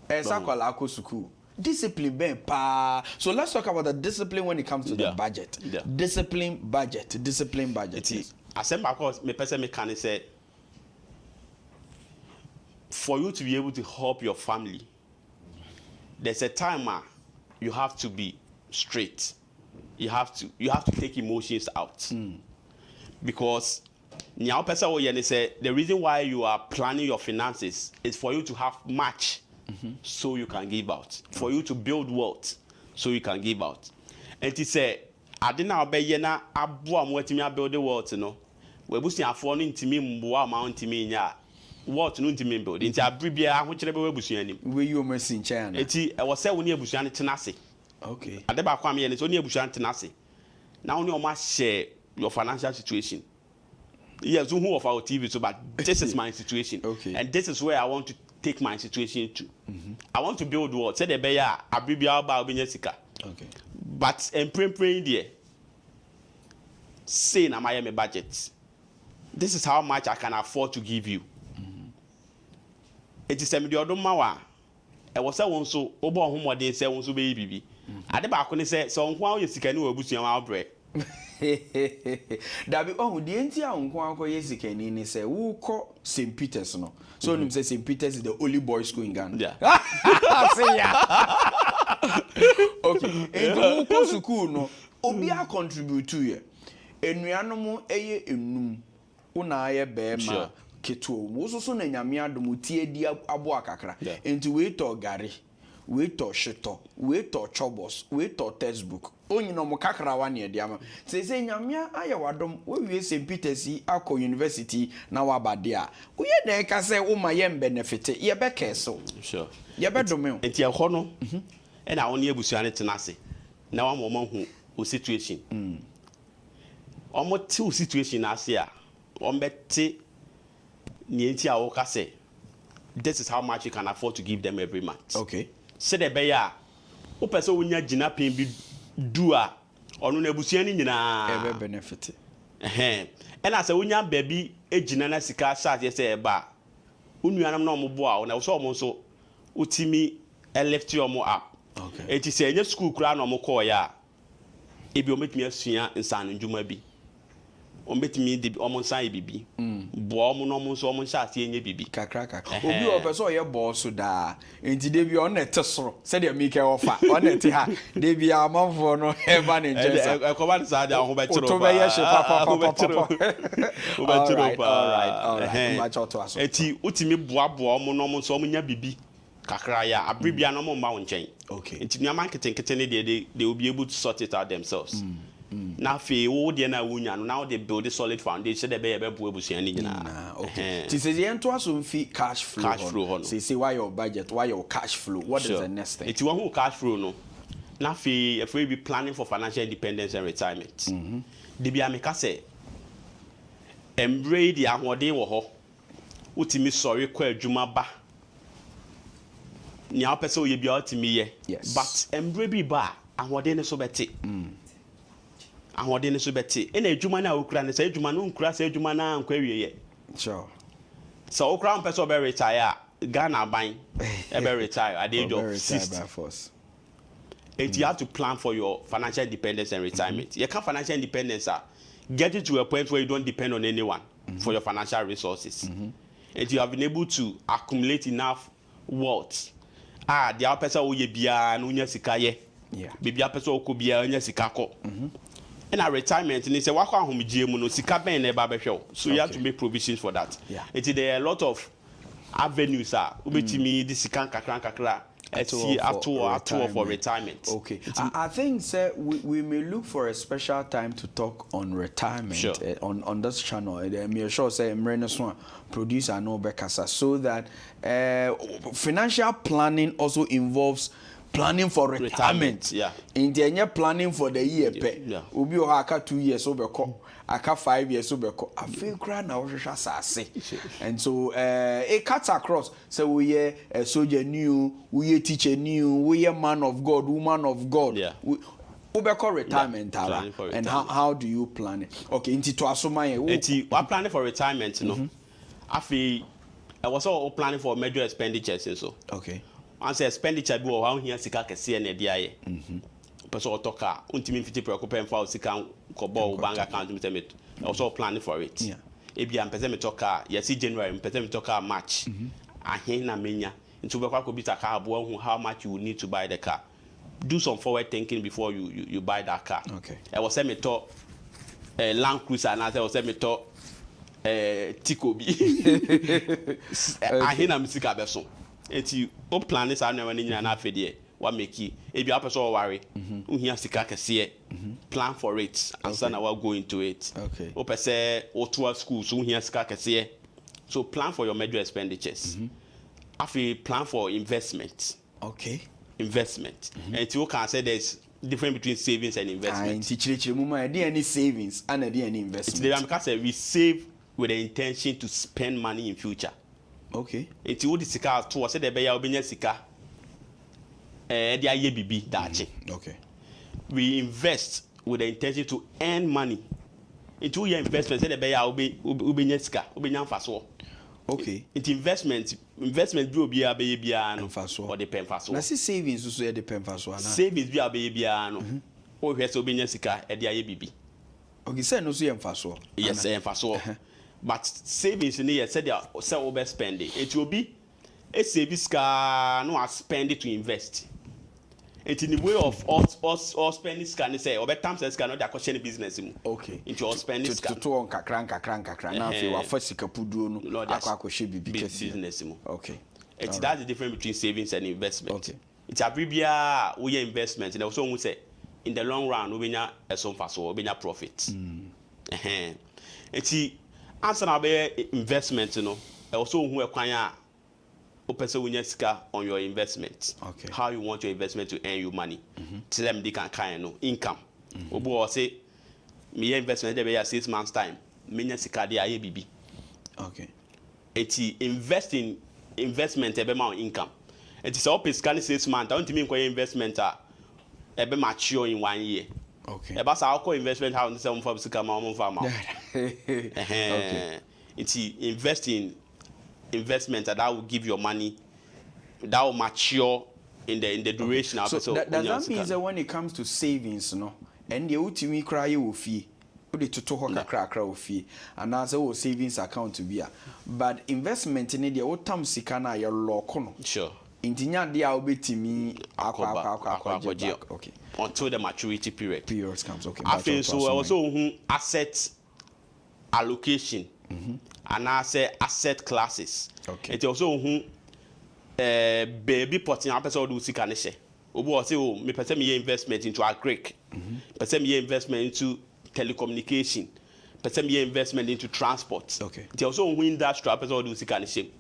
sakola akọ school discipline ben pa. So let's talk about the discipline when it comes to the budget. Discipline budget. Asemba cause me person me can say for you to be able to help your family, there's a time you have to be straight. You have to take emotions out. Because now person say the reason why you are planning your finances is for you to have much so you can give out. For you to build wealth so you can give out. And he say I didn't obey na aboa mo atimi build wealth no. We busi afo no ntimi mboa ma ntimi nya. What no ntimi build. Nti abribia ahokyere be we busu anim. We you mercy nchen na. Enti e wo se wo ne abusu an tenase. Okay. Ade ba kwa me ne so ne abusu an tenase. Now when you must share your financial situation. Yes, who of our TV so but this is my situation. Okay. And this is where I want to take my situation to. I want to build what said the beya abribia ba obinya sika. Okay. But praying there. Say na my budget. This is how much I can afford to give you. It is a mediodum mawa. I was a one so obo homo de say one so be bibi. Ade ba ko ne say so nko awo sika ni wabusu yan abre. Dabi the enti a nko akoye sika ni ni say wo ko St. Peter's no. So nim say St. Peter's is the only boys school in Ghana. Yeah. See ya. Okay. And wo ko school no obi a contribute to ye. Enuanom eye enum. Una aye be ma keto. Mo so na nyame adom tie di abo akakra. Enti we to gare. We to shito, we to chobos, we to textbook. Onyino mo kakra wa ne diama. Se nyamia aye wadom, we St. Peter's akọ university na wabade a. Uye na ka se wo ma yem benefit, ye be keso. Sure. Ye be dome. Enti e ho no. E na woni abusua ne tenase. Na wa mo hu o situation. Omo ti o situation na ase a. Ombete ni enti a wo ka se. This is how much you can afford to give them every month. Okay. Say the beya o pese wonya gina pen bi du a onu na abusua ni nyina ebe benefit e na say wonya baby egina na sika start say eba unuanam na omo a na so omo so utimi left your mo up. Okay. Eti say enye school kura na omo call ya ebi o metimi asua nsan ndwuma bi o metimi de omo nsan bibi bo omo no omo so omo nsa ase enye bibi kakra obi o pese o ye boss da enti de bi on net soro se de mi ke ofa on net ha de bi amanfo no e ba ne njensa e ko ba sa de ho be chiro to be ye she pa o be chiro pa all right ma choto aso eti utimi boaboa omo no omo so omo nya bibi kakra ya abribia no mo ma wo nchen. Okay. Enti nyama nkete ne they will be able to sort it out themselves. Na fe wo de na wunya no now they build a solid foundation de be bu abusua ni nyina. Okay. Ti say yen to aso mfi cash flow. Say why your budget, why your cash flow? What is the next thing? Eti wo cash flow no. Na fe if we be planning for financial independence and retirement. De bia me ka say embrace the ahoden wo ho. Utimi sorry kwa adwuma ba. Ni a person ye bia utimi ye. Yes. But embrace bi ba ahoden ne so beti. Ahoden ne so beti. E na adwuma na okura ne say adwuma no nkura say adwuma na ankwa wie ye. Sure. So okura person be retire Ghana ban e be retire at the age of 60. And you have to plan for your financial independence and retirement. You can't financial independence get it to a point where you don't depend on anyone for your financial resources. And you have been able to accumulate enough wealth. The other person who ye bia no nya sika ye. Yeah. Baby person who bia nya sika ko. And a retirement and they say wako ahomgie mu no sika ben na ba behwe. So you have to make provisions for that. Yeah. There are a lot of avenues ubetimi di sika kakra for retirement. Okay. I think, sir, we may look for a special time to talk on retirement on this channel. I'm sure, say, producer no bekasa, so that financial planning also involves planning for retirement. Yeah. In the planning for the year, ubi o aka 2 years obeko, aka 5 years obeko. I feel grand now say. And so it cuts across. So we a soldier new, we a teacher new, we a man of God, woman of God. Yeah. Ubeko retirement, and how do you plan it? Okay, into to asoma we planning for retirement, you know. I feel I was all planning for major expenditures and so. Okay. Answer expenditure bi wo here sika kese na dia ye person otoka untimi fiti preoccupy for sika kobo bank account me also planning for it. Yeah. Ebi am pese me toka yes January pese me toka March ahen na menya nti we kwa ko bi taka abo hu how much you need to buy the car. Do some forward thinking before you buy that car. Okay. I was say me to Land Cruiser and I was say me to 𝗙𝗂𝗍𝗶𝗀𝗃𝗃 ahen na misika beso. Eti o plan this anu wani nyina na afedie wa make e bia person worry uhia sika kese plan for it and so na we go into it. Okay. O pese o to school so uhia sika kese, so plan for your major expenditures. Afi plan for investment. Okay. Investment. And you can say there's difference between savings and investment. Any savings and any investment. Because we save with the intention to spend money in future. Okay. It's what the sika to say the beya obenya sika. The aye bibi dachi. Okay. We invest with the intention to earn money. Into your investment, say the beya obenya sika, obenya faso. Okay. It's investment bi obi abeye bia no or the pen faso. Na see savings also the pen faso. Savings bi abeye bia no. O hwe say obenya sika e de aye bibi. Okay, say no so yem faso. Yes, faso. But savings in here said they say over spending. It will be a savings car no spend it to invest. It's in the way of all spending scan say over time says cannot that question business. Okay. Into all spending scan. To on kakran na fe wa first sikapudu no akwakohye bibi business. Okay. It's that's the difference between savings and investment. Okay. It's a bibia we investment and also we say in the long run we benya some faso we benya profit. It's answer na be investment no also hu ekwan a o pese wunya sika on your investment. Okay. How you want your investment to earn you money. Tell them they can no income. Obo say me investment dey be 6 months time. Me sika dey aye bibi. Okay. Eti investment ebe ma income. Eti say o pay sika 6 months, don't mean kwa investment ebe mature in 1 year. Okay. Eba sa call investment how say for sika ma mo fa ma. Okay. It's investment that will give your money that will mature in the duration. So does that mean that when it comes to savings, no, and the ultimate cry will fee, put it to kakra will fee, and as a savings account to be, but investment in the old time sikana your local. Sure. Intinya dia obeti me okay. Until the maturity period. Periods comes okay. I feel so also asset allocation and I say asset classes. Okay. It also baby potting up so do sika ne she. Obo say o me person me investment into agric. Person me investment into telecommunication. Person me investment into transport. Okay. It also industrial person do sika ne she.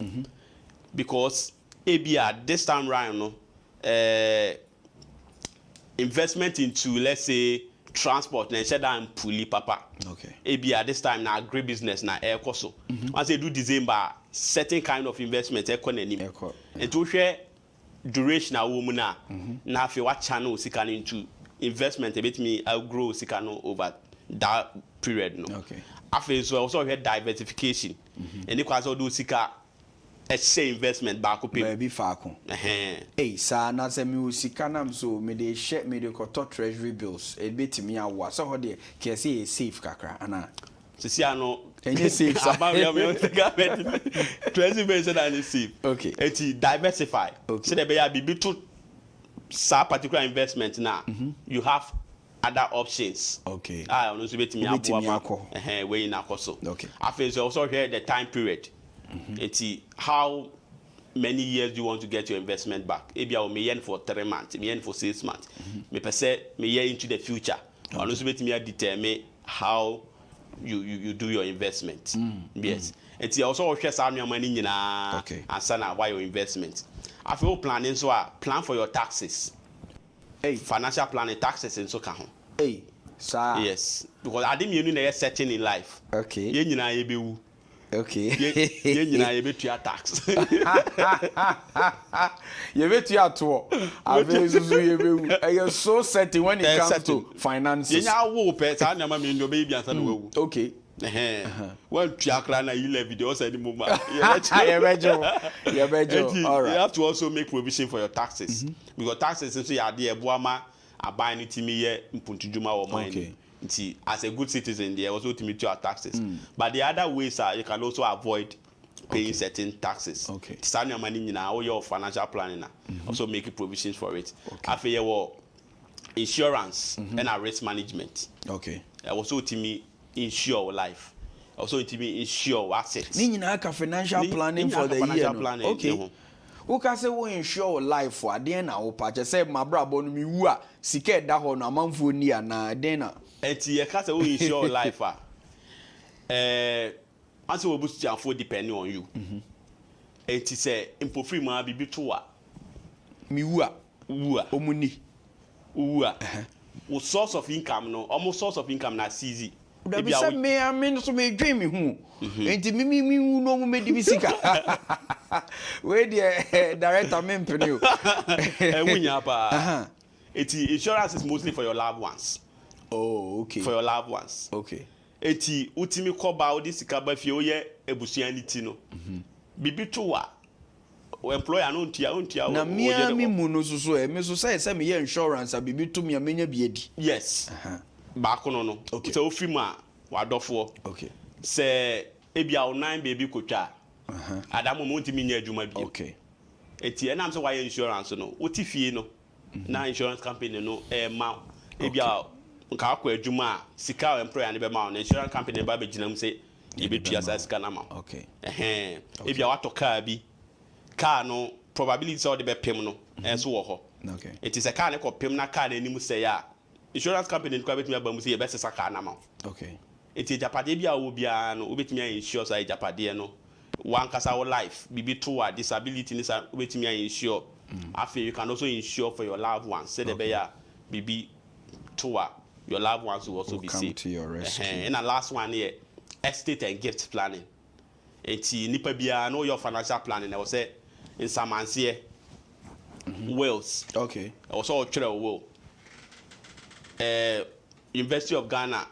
Because ABR this time round no investment into let's say transport na share and puli papa. Okay. ABR this time na agribusiness na air so. Once they do December certain kind of investment economy. And to share duration a woman na fe what channel sika into investment a bit me outgrow sika no over that period no. Okay. After so also had diversification. And they also do sika say investment back up maybe faako eh sa na se mi sika nam so me dey share me dey koto treasury bills e betimi awa so ho dey ke say safe kakra ana sisi ano enye safe about me treasury bills and safe. Okay. Eti diversify. Okay. So there be a bibi to sa particular investment now you have other options. Okay. No so betimi aboa wey na koso. Okay. After so also here the time period. It's how many years do you want to get your investment back? Maybe I'll be for 3 months, me for 6 months. Me per se me into the future. And also make me determine how you do your investment. Yes. And you also share some your money in and sana why your investment. After you planning, so plan for your taxes. Hey, financial planning, taxes and so can. Hey, sir. Yes, because I didn't mean a setting in life. Okay. Okay. You bet your tax. You bet you at all. You're so setting when it comes to finances. Okay. Well, Tiakrana, you left video anymore. All right. You have to also make provision for your taxes. Because taxes, since you are there, Buama, are buying it to me, Puntujuma or mine. As a good citizen, they also to meet your taxes. But the other ways are you can also avoid paying certain taxes. Okay. Stand your money in all your financial planning. Also make provisions for it. After your insurance and our risk management. Okay. Also to me insure life. Also to me insure assets. Financial planning for the year. Okay. Who can say we insure life for adena o pa je say my brabo no mi wu a sika da ho no amanfo ni ana adena enti ye ka say we insure life answer we boost your for depending on you enti say impo free ma bibi to a mi wu a omuni wu a wo source of income no almost source of income na CZ da bi say me am so me dream me hu enti mi wu no mu me di bisika where the director men penu insurance is mostly for your loved ones. Oh, okay. For your loved ones. Okay. Eti utimi koba odi 𝗑𝗶𝗃𝗶𝗃 oye ebusuaniti no. Bibi towa employer no ntia na mi mu no so me so say me insurance bibi to me amenya biedi. Yes. Ba kono no. Okay. So ofi mu a wadofo. Okay. Se ebia o 9 baby kotwa. Adamu mo ntimi nya adwuma bi. Okay. Eti enam so why insurance no. Oti fie no. Na insurance company no ma ebia nka akwa adwuma sika employer ne be ma na insurance company ba be ginam say e be tua sa sika na ma. Okay. Ebia wato car bi. Car no probability so de be pem no enso wo ho. Okay. Eti se car ne ko pem na car na nim say ya insurance company ko betumi aba mu say e be sesa car na ma. Okay. Eti japade bia wo bia no obetumi insure say japade no one kasa life bibi to a disability ni sa obetumi insure. After you can also insure for your loved ones. Say the beya bibi to a your loved ones will also be safe. To your rescue. And the last one here, estate and gift planning. Eti nipa bia know your financial planning. I will say in some here wills. Okay. Also a will. University of Ghana,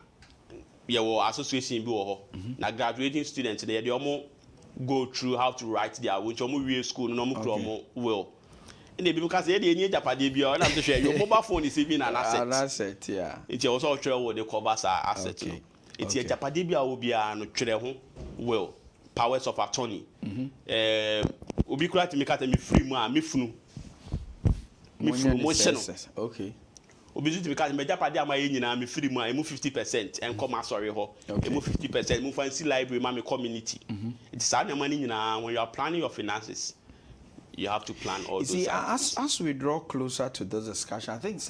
your association be na graduating students they almost go through how to write their will. Chomu school no mo will. And they because they need Japade bia and I'm to share your mobile phone is even an asset. An asset, yeah. It's also what they cover as asset. Okay. It's a Japade bia will be no trade will powers of attorney. Obi kura to make at me free me funu. Me funu mo channel. Okay. Obi to because me Japade am nyina me free mu 50% and come asori ho. 50% mu fancy library ma me community. It's sad the money nyina when you are planning your finances. You have to plan all those things. As we draw closer to this discussion, I think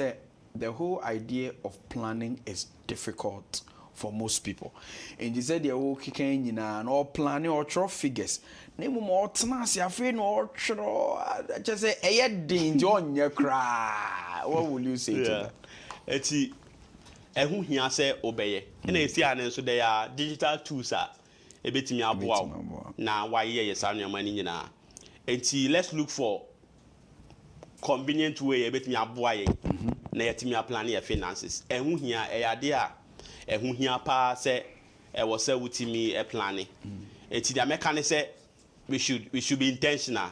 the whole idea of planning is difficult for most people. And you said you're kicking and all planning or draw figures. Name more tenacity, afraid or just say a danger on your cry. What will you say to that? It's a who he say obey. And they see and so they are digital tools are a bit me about now why yes, I'm your money now. And let's look for convenient way a bit me aboye na yetimi plan your finances. Ehun hia eyade a ehun hia pa say e wo say wutimi e planning. Enti the mechanic say we should be intentional.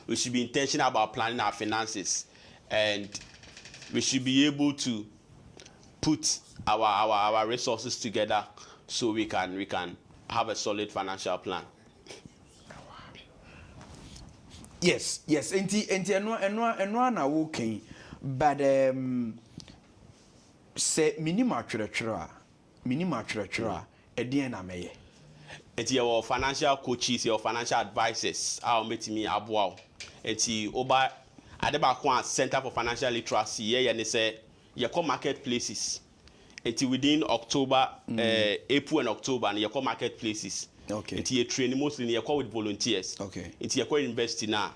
We should be intentional about planning our finances, and we should be able to put our resources together so we can have a solid financial plan. Yes. Enti eno na wo kan, but say minimum atwerɛtwerɛ a ɛdeɛn na mɛyɛ. enti your financial coaches, your financial advisors, our metimi aboa. Enti oba adeba kwa Center for Financial Literacy, ye ne say ye call marketplaces. Enti within October, April and October, and ye call marketplaces. Okay. Enti ye train mostly ye call with volunteers. Okay. Enti ye call university now.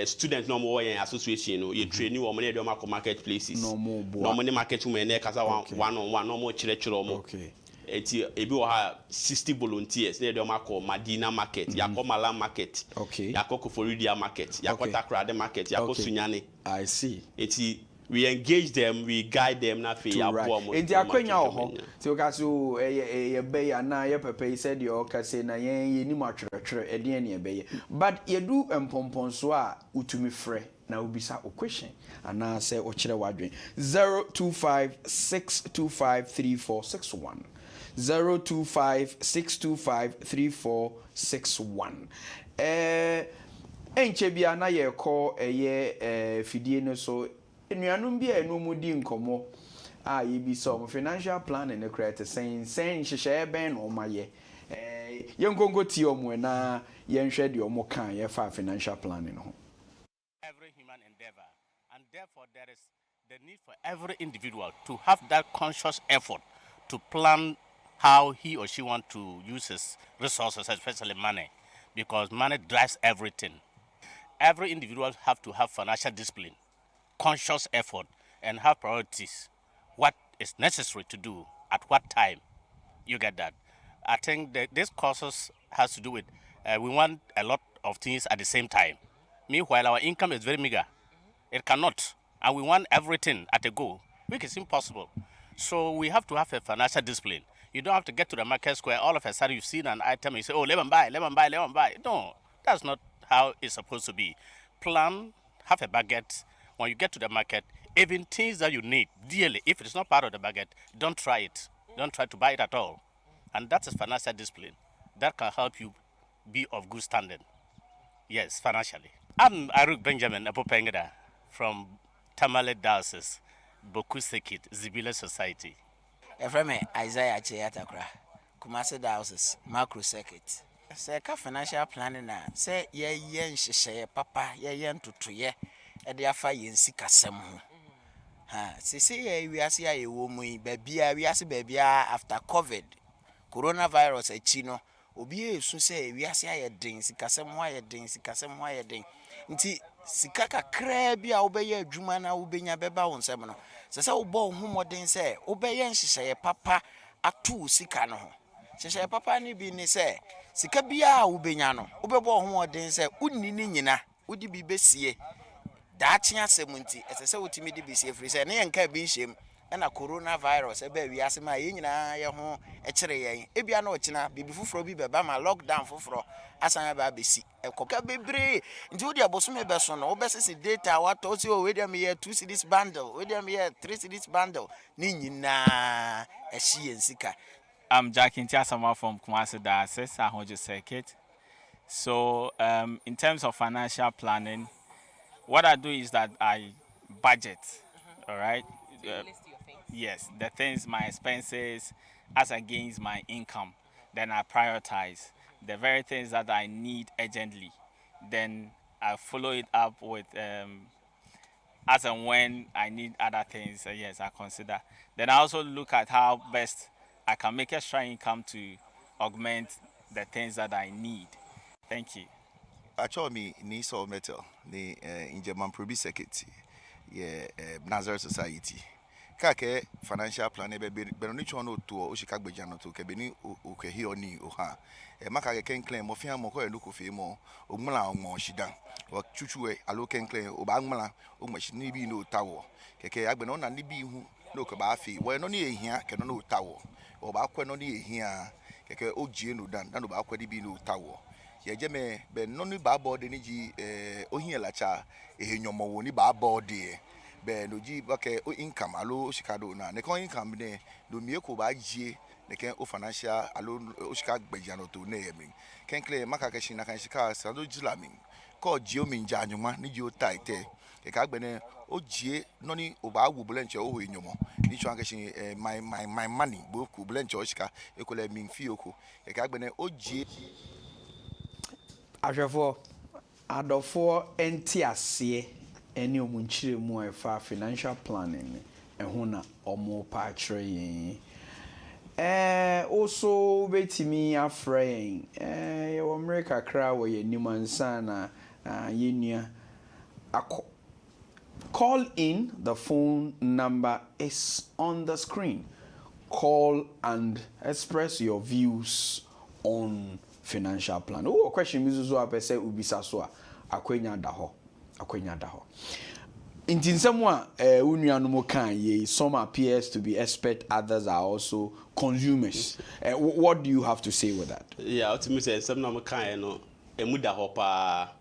Student no more association no you train you money do marketplaces. No more market women na kasa one on one no more chire omo. Okay. Eti ebi wo ha 60 volunteers na do Madina market, yakọ Malam market. Okay. Yakọ Koforidia market, yakọ Takrade market, yakọ Sunyani. I see. Eti we engage them, we guide them na fe abo mo. Enti akwanya ho. Ti o ka so ye be ya na ye pepe said you ka say na ye ni matwetwe e de ne be ye. But ye do empomponso a utumi frɛ na ubisa o question ana say o kire wadwen 02562534661 02562534661 enche bia na ye kɔ fidie no so enuanum bia enu di nkomo ye bi so financial planning ne create sen hyehyɛ ben no ma ye yenkonko ti omo na yenhwɛ de omo kan ye fa financial planning ho. Every human endeavor, and therefore there is the need for every individual to have that conscious effort to plan how he or she wants to use his resources, especially money, because money drives everything. Every individual have to have financial discipline, conscious effort, and have priorities. What is necessary to do at what time? You get that? I think that this causes has to do with we want a lot of things at the same time. Meanwhile, our income is very meager. It cannot. And we want everything at a go, which is impossible. So we have to have a financial discipline. You don't have to get to the market square. All of a sudden you've seen an item and you say, oh, let me buy. No, that's not how it's supposed to be. Plan, have a budget. When you get to the market, even things that you need dearly, if it's not part of the budget, don't try it. Don't try to buy it at all. And that's a financial discipline. That can help you be of good standing. Yes, financially. I'm 𝗟𝗶𝘃𝗶𝗶𝗃 Benjamin 𝗟𝗶𝘃𝗶𝗃𝗶 from Tamale Diocese, 𝗏𝗂𝗃𝗃𝗃𝗏 Zibilé Society. Efreme Isaiah Cheyatakra, Kumasi Diocese, Macro Circuit. Say ka financial planning na say ye nhyehyɛ papa ye ntotoye e de afa ye nsikasɛm ho. Ha, sisi ye wiase a ye wo mu yi babia wiase babia after COVID coronavirus achi no obi esu say wiase aye den sikasɛm ho aye den nti sika kakra bi a wobɛyɛ adwuma na wobɛnya bɛba wo nsɛm no sɛ wo bɔ ho modern sɛ wobɛyɛ nhyehyɛ papa ato sika no ho nhyehyɛ papa ni bi ni sɛ sika bia a wobɛnya no wobɛbɔ ho modern sɛ unni ni nyina wodi bi besie daakye asɛm nti ɛsɛ sɛ wotimi di bi sie firi sɛ ne yɛnka bi nhyem ɛna coronavirus ebe wiase ma ye nyina ye ho ɛkyere yɛn ebia na ɔkyena bibi foforo bi bɛba ma lockdown foforo asan ba besi ɛkɔka bebre nti wodi abosome bɛso no wobɛsese data watɔ si o we dem ye 2 cedis bundle we dem ye 3 cedis bundle ni nyina ɛhye nsika. I'm 𝗟𝗂𝗃𝗃𝗃𝗏 Asare from Kumasi Diocese, 𝗟𝗏𝗃𝗃𝗃𝗏 Circuit. So in terms of financial planning, what I do is that I budget, all right? Yes, the things, my expenses as against my income. Then I prioritize the very things that I need urgently. Then I follow it up with as and when I need other things. Yes, I consider. Then I also look at how best I can make extra income to augment the things that I need. Thank you. Actually, me 𝗦𝗲𝗏𝗍𝗏𝗧 ni injeman probi secretary Nazareth Society. Kake financial plan be no chono to o 𝗟𝗏𝗃𝗃𝗃𝗏 no to ke be ni 𝗏𝗏𝗃𝗃𝗏𝗏 oha ma ka ke claim mo fian mo ko elu ko fe mo ogmala mo shida o chuchuwe alo ken claim o ba ngmala o mo shi ni bi no tawo keke agbe no na ni bi hu no ko ba fi we no ni ehia ke no tawo o ba kwe no ni ehia keke o jie no dan no ba kwe di bi no tawo ye je me be no ni ba board ni ji ohia lacha ehenyomo wo ni ba board be no ji bake o income alo shikado na ne kon income ne do mie ko ba jie ne ken o financial alo o shika gbejano to ne yemi ken claim maka ke shina kan shika sa do jilami ko jio minja anyuma ni jio taite e ka gbene o jie no ni oba wu blenche o ho enyomo ni chwa ke shin my money bo ku blenche o shika e ko le min fi oko e ka gbene o jie ahwefo adofo enti ase ene omunchire mu efa financial planning ehun na omo pa akire yin also betimi afrain wo America kra wo ye nimansa na yenua call in. The phone number is on the screen. Call and express your views on financial plan. Oh, question is so apese ubisa so akwenya da ho. In someone unuanumo kan ye, some appears to be expert, others are also consumers. What do you have to say with that? Yeah, ultimately some no kan no emuda ho pa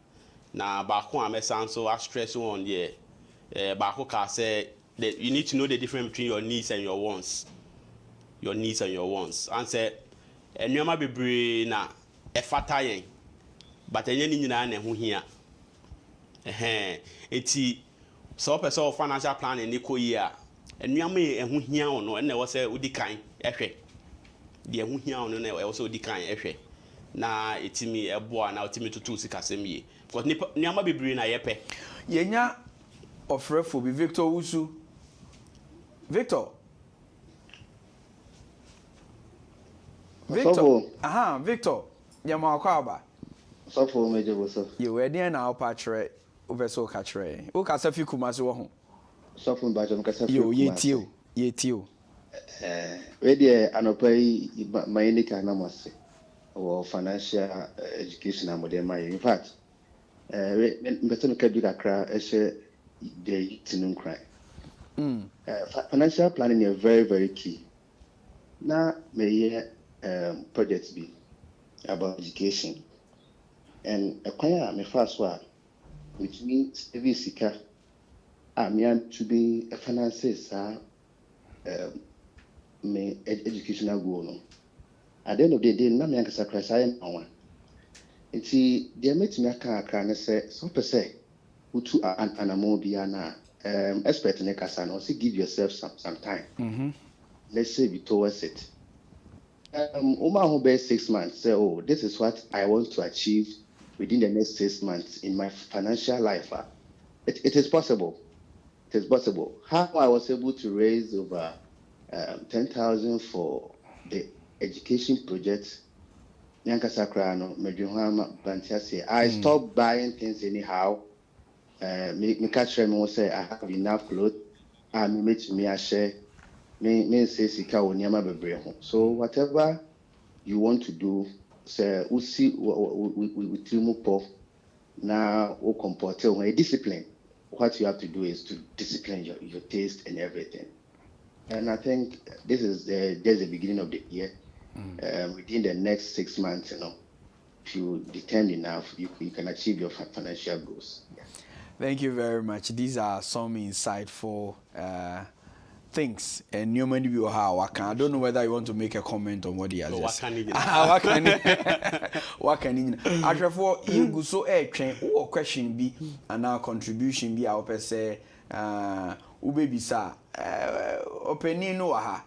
na ba ko amesan so I stress on ye ba ko ka say that you need to know the difference between your needs and your wants. Your needs and your wants. And say enwema bebre na efata yen but enye ni nyina na ho hia eti so person of financial planning ni ko yi a enwema eho hia ono na wo say odi kan ehwe de eho hia ono na wo say odi kan ehwe na etimi eboa na otimi tutu sikasem yi because nyama bebre na yepe yenya ofrefo bi Victor Usu Victor Victor yama kwaba so for major was you we dey na opatre obeso ka kire o ka safi kumase wo ho so for ba jom ka safi yo yetio we dey anopai mayinika na mose or financial education amodema in fact beto ka duka kra ehye the tinun cry financial planning is very, very key. Now may projects be about education and acquire my first one, which means every seeker to be a finances me educational goal. At the end of the day, na me ankasa krasa one. Nti they met me aka na say so per se utu anamo bia na expert in kasa no say give yourself some time. Let's say be towards it. Oma ho be 6 months say this is what I want to achieve within the next 6 months in my financial life. It is possible. It is possible. How I was able to raise over 10,000 for the education project. I stopped buying things anyhow. Me catch me say I have enough clothes. Me I share. Me say sika onyama bebre ho. So whatever you want to do, say usi we trimupo na o comporte o discipline. What you have to do is to discipline your taste and everything. And I think this is just the beginning of the year. Within the next 6 months, if you determine enough, you can achieve your financial goals. Yeah. Thank you very much. These are some insightful things. And you many people I don't know whether you want to make a comment on what he has said. What can you? Actually, you go so train or question be and our contribution be our per se. Ubebisa opening no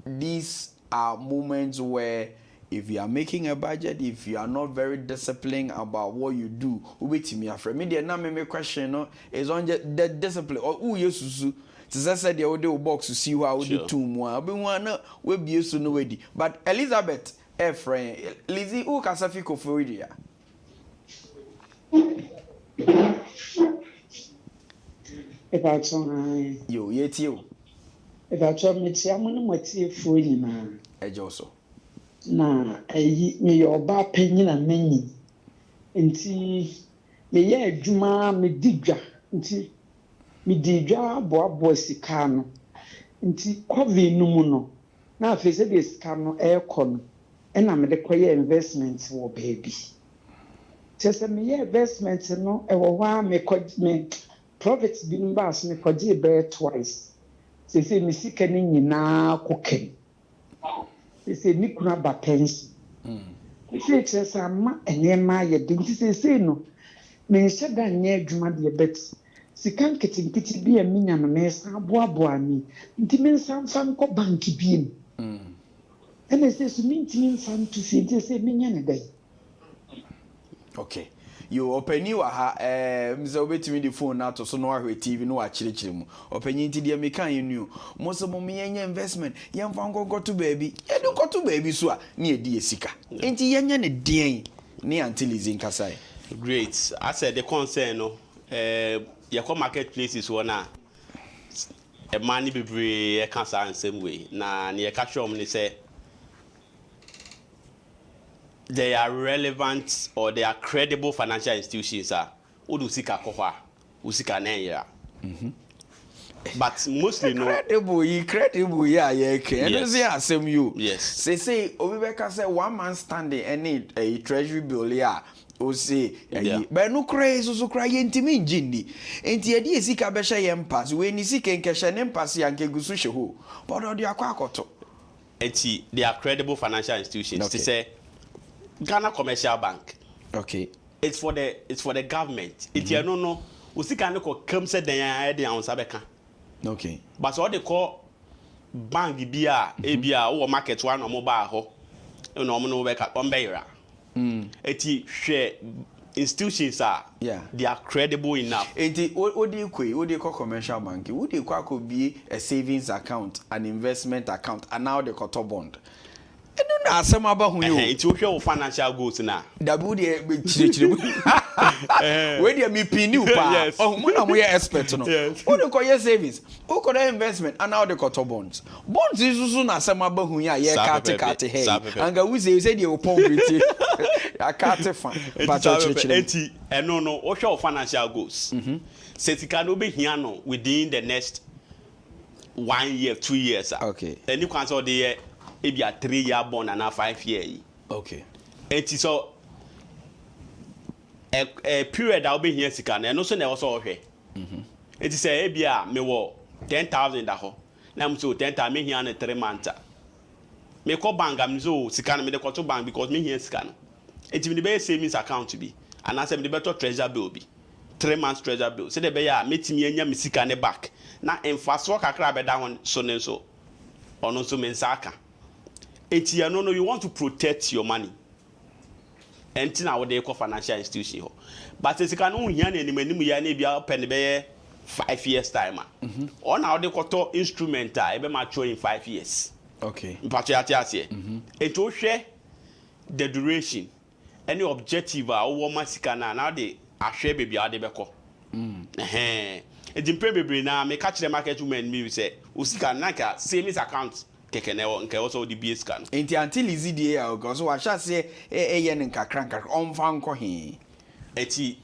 these are moments where if you are making a budget, if you are not very disciplined about what you do, wait me after me. The name question is on the discipline or who you to say the audio box to see how the two more. Be one will be used to know ready. But Elizabeth, friend, Lizzie, who can safiko for it? If I saw you, yet you. If I saw me, I'm going to see for you now. Also. Na me your ba penny na many. Nti me ye adwuma me digwa. Nti me digwa boabo sika no. Nti COVID no mu no. Na afi se de sika no ekọ no. E na me de koye investment wo baby. Chese me ye investment no e wo wa me profits bi mbas me koje be twice. Se me sika ni nyina koken. Say Nikuna Bapensi. If it's a sama and then my identity say no. me nhyɛ da nyɛ adwuma deɛ bet sika nketenkete bi a menya no me nsa aboaboa me nti me nsa mfa nkɔ bank bi mu ɛna sɛ so mentimi mfa nto fie nti sɛ menya ne dɛn. Okay. You openi wa ha mze obetimi the phone na to so no ahwe TV no akyirikyiri mu openi nti de me kan yenu mo so mo yenye investment yemfa nkoko to baby ye do koto baby so a na edi esika nti yenye ne den ne antilizi nkasai. Great. I said the concern no your marketplaces one a money be cancer in same way na near catch on say they are relevant or they are credible financial institutions udu sika kohwa usika nenya but mostly no credible yeah and say asem you yes say obi beka say 1 man standing any a treasury bill yeah o say but no crazy so cry yentimi njindi enti edi esika be hye yempas we ni sika nkehye ne mpas ya nkegusu hye ho but odi akwa akoto enti they are credible financial institutions to say Ghana Commercial Bank. Okay. It's for the government. It's no. Usika no ko come say den dey on sabeka. Okay. But what they call bank bia ebia wo market one or mobile ho. No no be ka ombeira. Eti hwe institutions are they are credible enough. Eti odi call commercial bank. Would dey kwa be a savings account, an investment account, and now the cotton bond. No na asem aba hu yo nti wo hwe financial goals na dabu de chirichiri we de me pini upa oh mo na mo ye expert no wo de ko ye savings wo ko investment and now the cotton bonds isusu na asem aba hu ya ye kate hey anga we say de opon briti ya kate fan but chirichiri enti eno no wo hwe financial goals setika no be hia no within the next 1 year 2 years okay any kwanso de maybe a 3-year bond and a 5-year. Okay. It is so a period I'll be here sikan and also never saw her. It is a me wo 10,000 daho. Nam so 10,000 me here and 3 months. Me call bank am so sikan me the call to bank because me here sikan. It will be savings account to be and I said the better treasure bill be 3 months treasure bill. Say the be ya meet me enya me sikan back. Na en fast work akra be down so ne so. Ono so me nsaka. No, you want to protect your money. And now what they call financial institution. But as you can only hear any many ya be 5 years time. Or now they call instrument be mature in 5 years. Okay. It will share the duration, any objective or woman sikana now they are share baby are the beko. It's in baby now me catch the market women me say usika naka savings account. Kekenewo nke also the BS scan. Enti until easy dey because wa sha say ye nkakra onfa nko he. Eti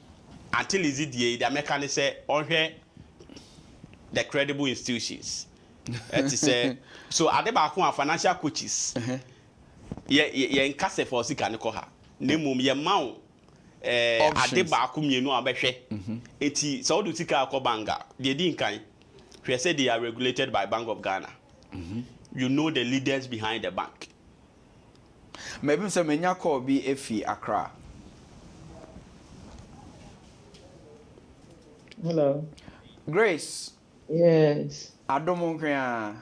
until easy dey the mechanic say onhwe the credible institutions. Eti say so ade ba ko financial coaches. Ye nkase for sika ne ko ha. Nemum ye mawo ade ba ko mienu abehwe. Eti so do sika akobanga. Dey di nkan. Hwe say they are regulated by Bank of Ghana. You know the leaders behind the bank. Maybe some 𝗦𝗢𝗿𝗶𝗶𝗀𝗏 Accra. Hello. Grace. Yes. Adomonkaya.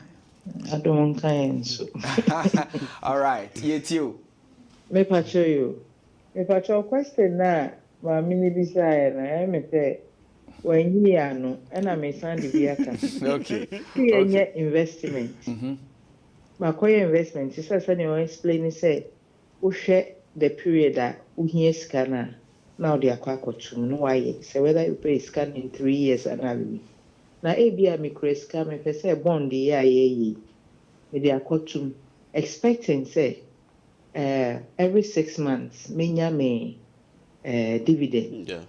All right. You. Me pacho you. Me pacho question na ma mini bisa na me say when you no and I may send the vehicle. Okay. Okay. Investment. My investment is as anyone explain say we share the period that we hear scanner now they are quite no why so whether you pay scan in 3 years and now ABI me create scam me say bond the year they are quite expecting say every 6 months me dividend. Yeah.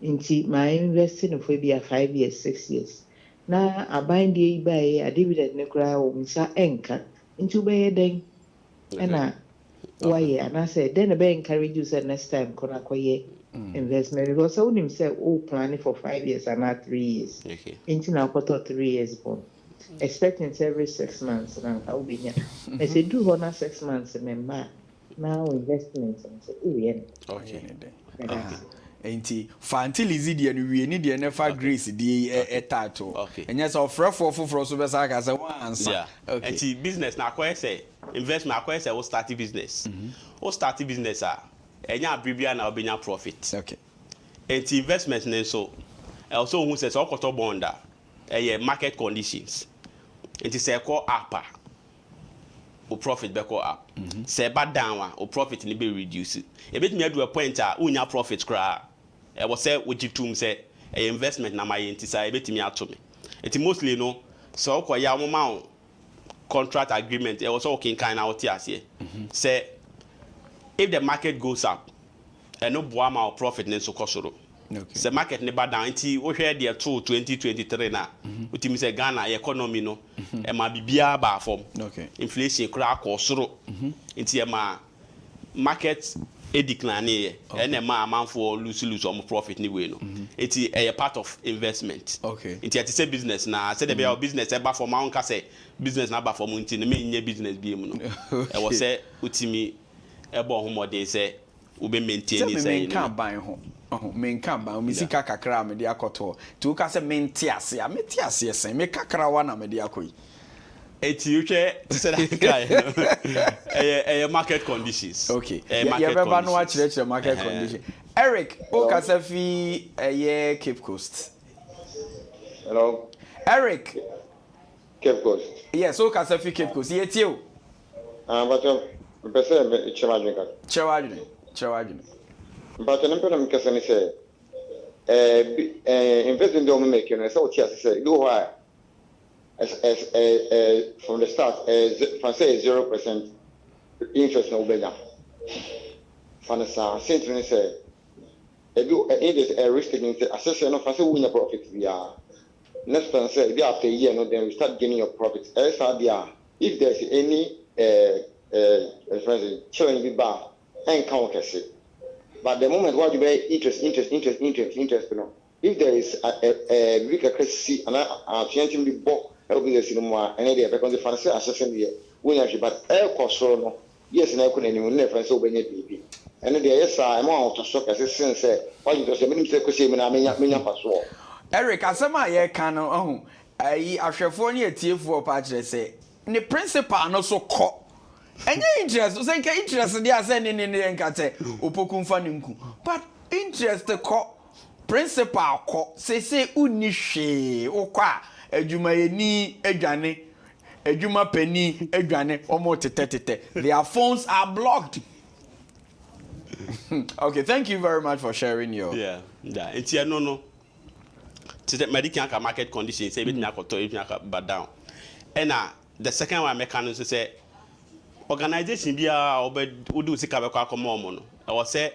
Into my investing for be 5 years 6 years now I bind the buy a dividend ne cry o misa enka into buy then and why and I said then the bank encourage you say next time kona koye investment because I wouldn't say planning for 5 years and not 3 years into now quarter 3 years bond expecting every 6 months now I will be here I say do honor 6 months remember now investments and say oh yeah okay enti fantilizi de no wie ni de never grace de title and yes of for so be say say one answer okay enti business na akwa say investment akwa say we start business o start business enya abribia na obenya profit okay enti investment ne so also who say okoto bond market conditions enti say call up o profit be call up say bad down o profit ni be reduce e bit me do a point unya profit kra e was say wogitum say investment na my enti say e bit me ato me enti mostly no so okoya mama contract agreement e was okay kind out here say if the market goes up and no boa ma profit ne so kosoro okay say market ne bad down enti wo hwe de 2023 na utimi say Ghana economy no e ma bibia ba form okay inflation kura kosoro enti e ma market e decline and e ma amanfo lose on profit ni we no enti e part of investment okay enti ati say business na say the be business e ba for ma onka say business na ba for mu enti no me nye business bi mu no e wo say utimi e bo homode say we be maintain this say me kan ban ho me kan ban me sika kakra me de akoto to ka say me ntiase a me tiase sen me kakra wa na me de akoyi eti you say that guy market conditions okay yeah remember no actually market condition Eric o ka say fi Cape Coast hello Eric Cape Coast yes o ka say fi Cape Coast ye tie o but person Chewajune. But I'm going to say, investing don't make you know, so say, do why as from the start, from say 0% interest no better. From the start, since say, it is a risk taking assessment of say win your profit. We are next time say, they after a year, no, then we start gaining your profits. If there's any showing the bar. And count it. But the moment what you buy interest, no. If there is a weaker currency and a changing the book, help business in more and idea because the financial assessment here, we have but air cost no. Yes, and I couldn't even never so many people. And the yes, I'm out of stock as a sense. Why you just a minimum secretary, I mean, Eric, as some I can I after year for patch say the principal no so caught. And interest, so interest they are sending in the enkate opokunfa ninku. But interest ko principal ko say uni hwe okwa adwuma yeni adwane adwuma pani adwane omo tete their phones are blocked. Okay, thank you very much for sharing your enti no to the medical market conditions say bit nyakoto if nyaka bad down and the second one mechanism say organization bia odu sika be kwa akomo no e wo say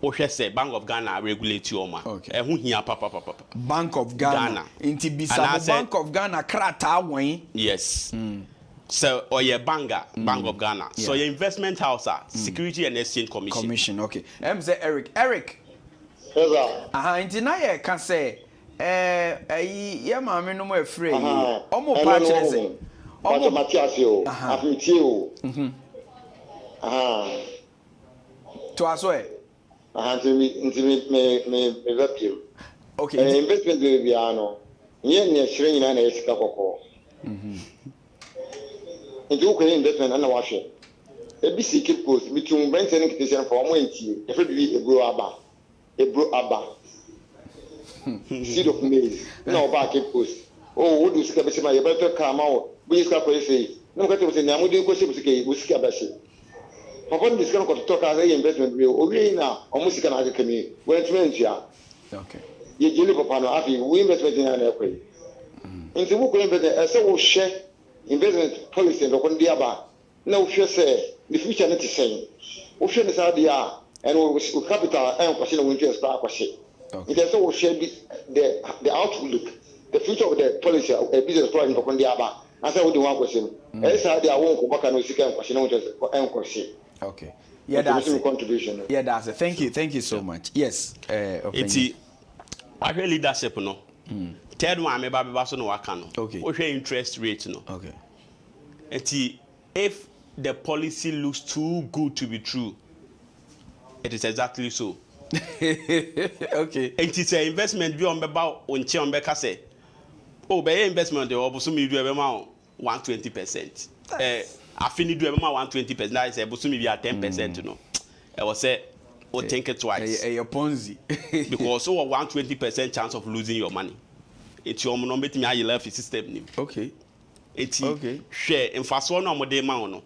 o hwe say Bank of Ghana regulate you ma e hu hia papa Bank of Ghana inti bisa Bank of Ghana krata wen yes so or your Bank of Ghana so your investment house Security and Exchange Commission okay say Eric yes inti na ye ka say ye ma me no mo afre yi omo pa chere say Omo Matiasio, Afmitio. To aswe. Me vapio. Okay. Investment we biano. Nye shire na esika kokko. Nti ukwe investment na wahwe. Ebisi Cape Coast bitum Benson invitation for omo entie. E fe bi ebro aba. Seed of maize. Na oba Cape Coast. Oh, what do you say about your better come out? We just got to say, no, got to say, I'm going to go see Whisky Bashi. Upon this kind of talk as an investment, we now almost can have a community. When it's mentioned, okay. You live upon happy, we investment in an airplane. In the book, as a share investment policy, and on the other, no, sure say, the future net is saying, Ocean is idea, and we capital and question winter star question. It has also shared the outlook. The future of the policy of a business plan for Kondiaba. As I would want question. As I won't go back and see question. Okay. Yeah, that's a contribution. Yeah, that's it. Thank you so much. Yes. It's I hear leadership no. Third one me ba so no waka no. Okay. We hear interest rate no. Okay. If the policy looks too good to be true, it is exactly so. Okay. And it's an investment beyond about on Chiombe Case. Oh, by investment, the Obusumi do about 120%. I finished doing about 120%. Now it's a Busumi be at 10%, you know. I was say, or think it twice. A Ponzi. Because so 120% chance of losing your money. It's your number to me, I love the system. Okay. It's okay. Share in fast one or de man.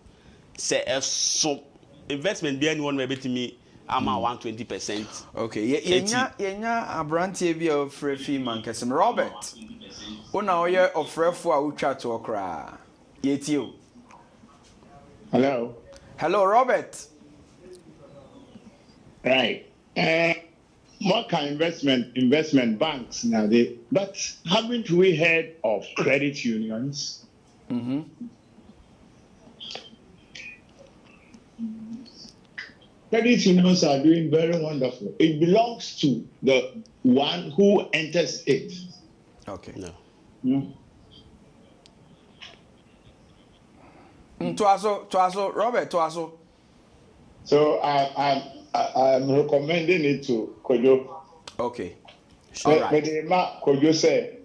Say some investment be anyone maybe to me. I'm at 120%. Okay. Yenya abrantie bi of free man kesem Robert. Una oye ofrefo a utwa to okra. Yetio. Hello. Hello, Robert. Right. More kind investment banks now. But haven't we heard of credit unions? Mm-hmm. Credit unions are doing very wonderful. It belongs to the one who enters it. Okay. No. Twaso, Robert, Twaso. So I'm recommending it to Kwadwo. Okay. All right. But Kwadwo say,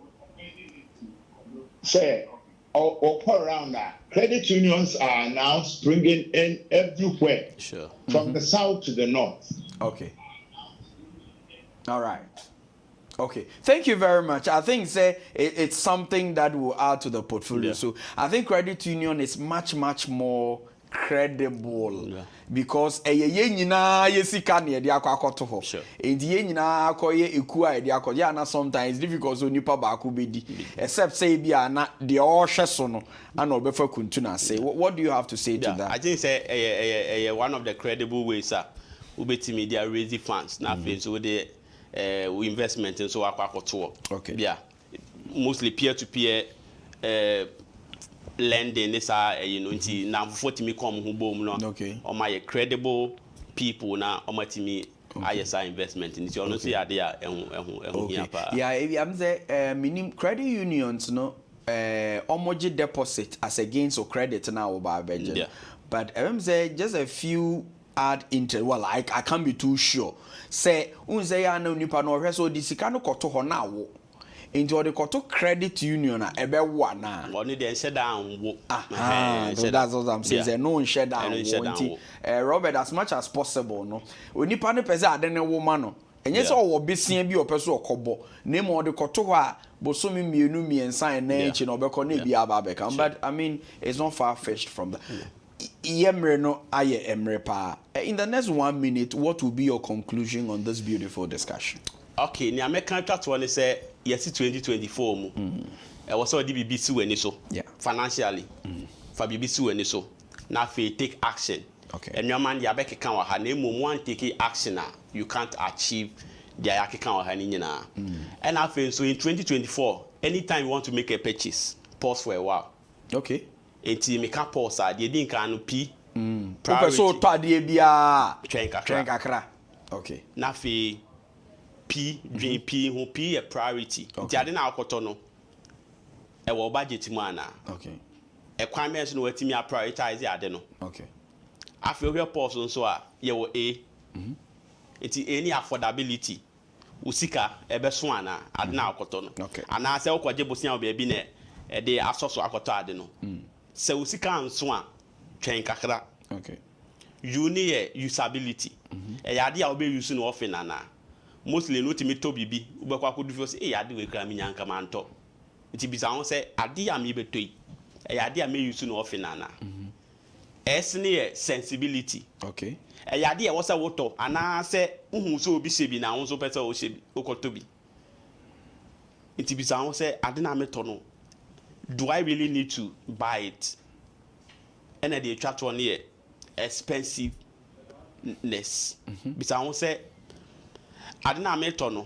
or around that. Credit unions are now springing in everywhere. Sure. From the south to the north. Okay. All right. Okay. Thank you very much. I think it's something that will add to the portfolio. Yeah. So I think credit union is much more credible because ye nyina yesika na ye akwakoto ho. Enti ye nyina akoye eku a ye akoye na sometimes difficult so nipa ba ko bedi except say bia na de o hwe so no ana obefa kuntu na say. What do you have to say to that? I think say one of the credible ways ubetimi they are raising funds na so the investment and so akwakoto. Okay. Yeah. Mostly peer to peer lending this nti na for me come hu bom no. Okay. Or my credible people na o matimi ISI investment nti ono say ade a ehu here pa. Yeah, I'm say minim credit unions no omoji deposit as against or credit now over budget. Yeah. But I'm say just a few add interest. Well, I can't be too sure. Say unze ya na nipa no hwe so di sika no koto ho na wo. Into the koto credit union a ebe wo na. Money dey share down wo. That's what I'm saying. Say no share down. Robert, as much as possible no. Onipa no pese ade ne wo ma no. Enye se owo besia bi opeso okobo. Na mo de koto ho a bosomi mienu miensan na enchi no obeko na bi aba beka. But I mean, it's not far fetched from that. Yemre no aye emre pa. In the next 1 minute, what will be your conclusion on this beautiful discussion? Okay, ni American chat one say yes 2024 mu. E was so the BBC we so. Yeah. Financially. For BBC we so. Na fe take action. Okay. And your man ya be keka wa ha na emu one take action you can't achieve the ya keka wa ha ni nyina. And I feel so in 2024 anytime you want to make a purchase pause for a while. Okay. Enti me ka pause a de din kan no P. So tade bia twen kakra. Okay. Na fe P dream P who P a priority. Nti ade na akoto no e wo budget mu ana. Okay. E kwan me so no watimi a prioritize ade no. Okay. Afi we pause nso a ye wo A. Nti any affordability usika ebe so ana ade na akoto no. Okay. Ana se ukwaje bosia oba bi na e de asoso akoto ade no. Se usika nso a twen kakra. Okay. You need usability. E yade a obe use no often na. Mostly no timi to bibi ubekwa ko du say e ade we kra mi nyanka manto nti bisa won say ade a mi betoi e ade a me use no often na es ne sensibility. Okay. E ade e wo say woto ana say uhu so obi shebi na won so pese o shebi okoto bi nti bisa won say ade na me to no do I really need to buy it and the attract one here expensiveness. Bisa won say Adina Metono,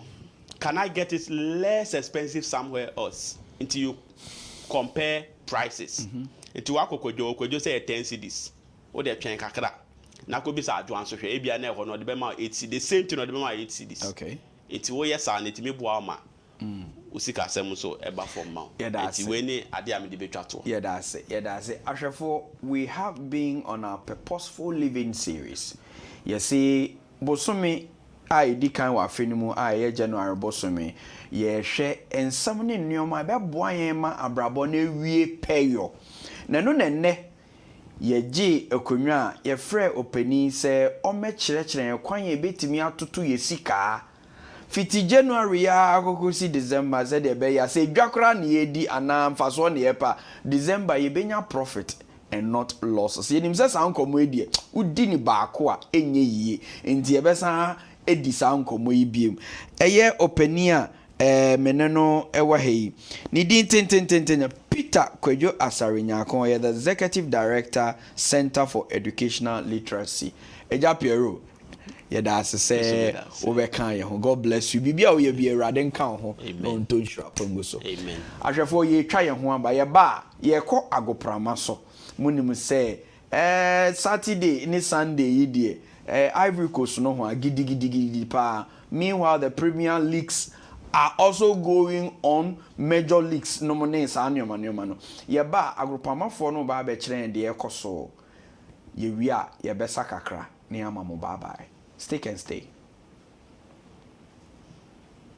can I get it less expensive somewhere else? Until you compare prices. Until Kwadwo say 10 cedis. Or they're trying kakra. Na ko bisa adwan so hwe ebia na ho no de be ma 8 cedis. The same thing no de be ma 8 cedis. Okay. Until wo yes and it me boa ma. Usika asem so eba from ma. Until we ni ade am de betwa to. Yeah, that's it. Ashafo, we have been on our purposeful living series. You see, Bosumi a di kan wa afenimu a ye January bosome ye hwe ensam ne nneoma be boa yen ma abrabo na wie peyo na no nenne ye gi ekonwa ye frɛ opani se o mekyerɛkyerɛ kwan ye betimi atoto ye sika fiti January ya akoko si December se de be ya se dwakora na ye di ana mfaso na ye pa December ye benya profit and not losses. Yenim se sa nkomo edie udi ni baako a enye yie nti ye besa edi sa nkomo yi biem eye opani a meneno ewa hei ni din tin Peter Kwadwo Asare Nyarko ye the executive director Center for Educational Literacy eja Piero ye da se obeka ye ho God bless you bibia wo ye bi Awurade nka ho no nto nhwa pango so amen ahwefo ye twa ye ho aba ye ba ye kɔ agoprama so munim say Saturday ni Sunday yi die Ivory Coast no ho gidi pa. Meanwhile the Premier Leagues are also going on, major leagues nominates anyoma no ye ba agrupama for no ba be kyerɛ de ekoso ye wi a ye besa kakra ne ama mo bye bye. Stick and stay.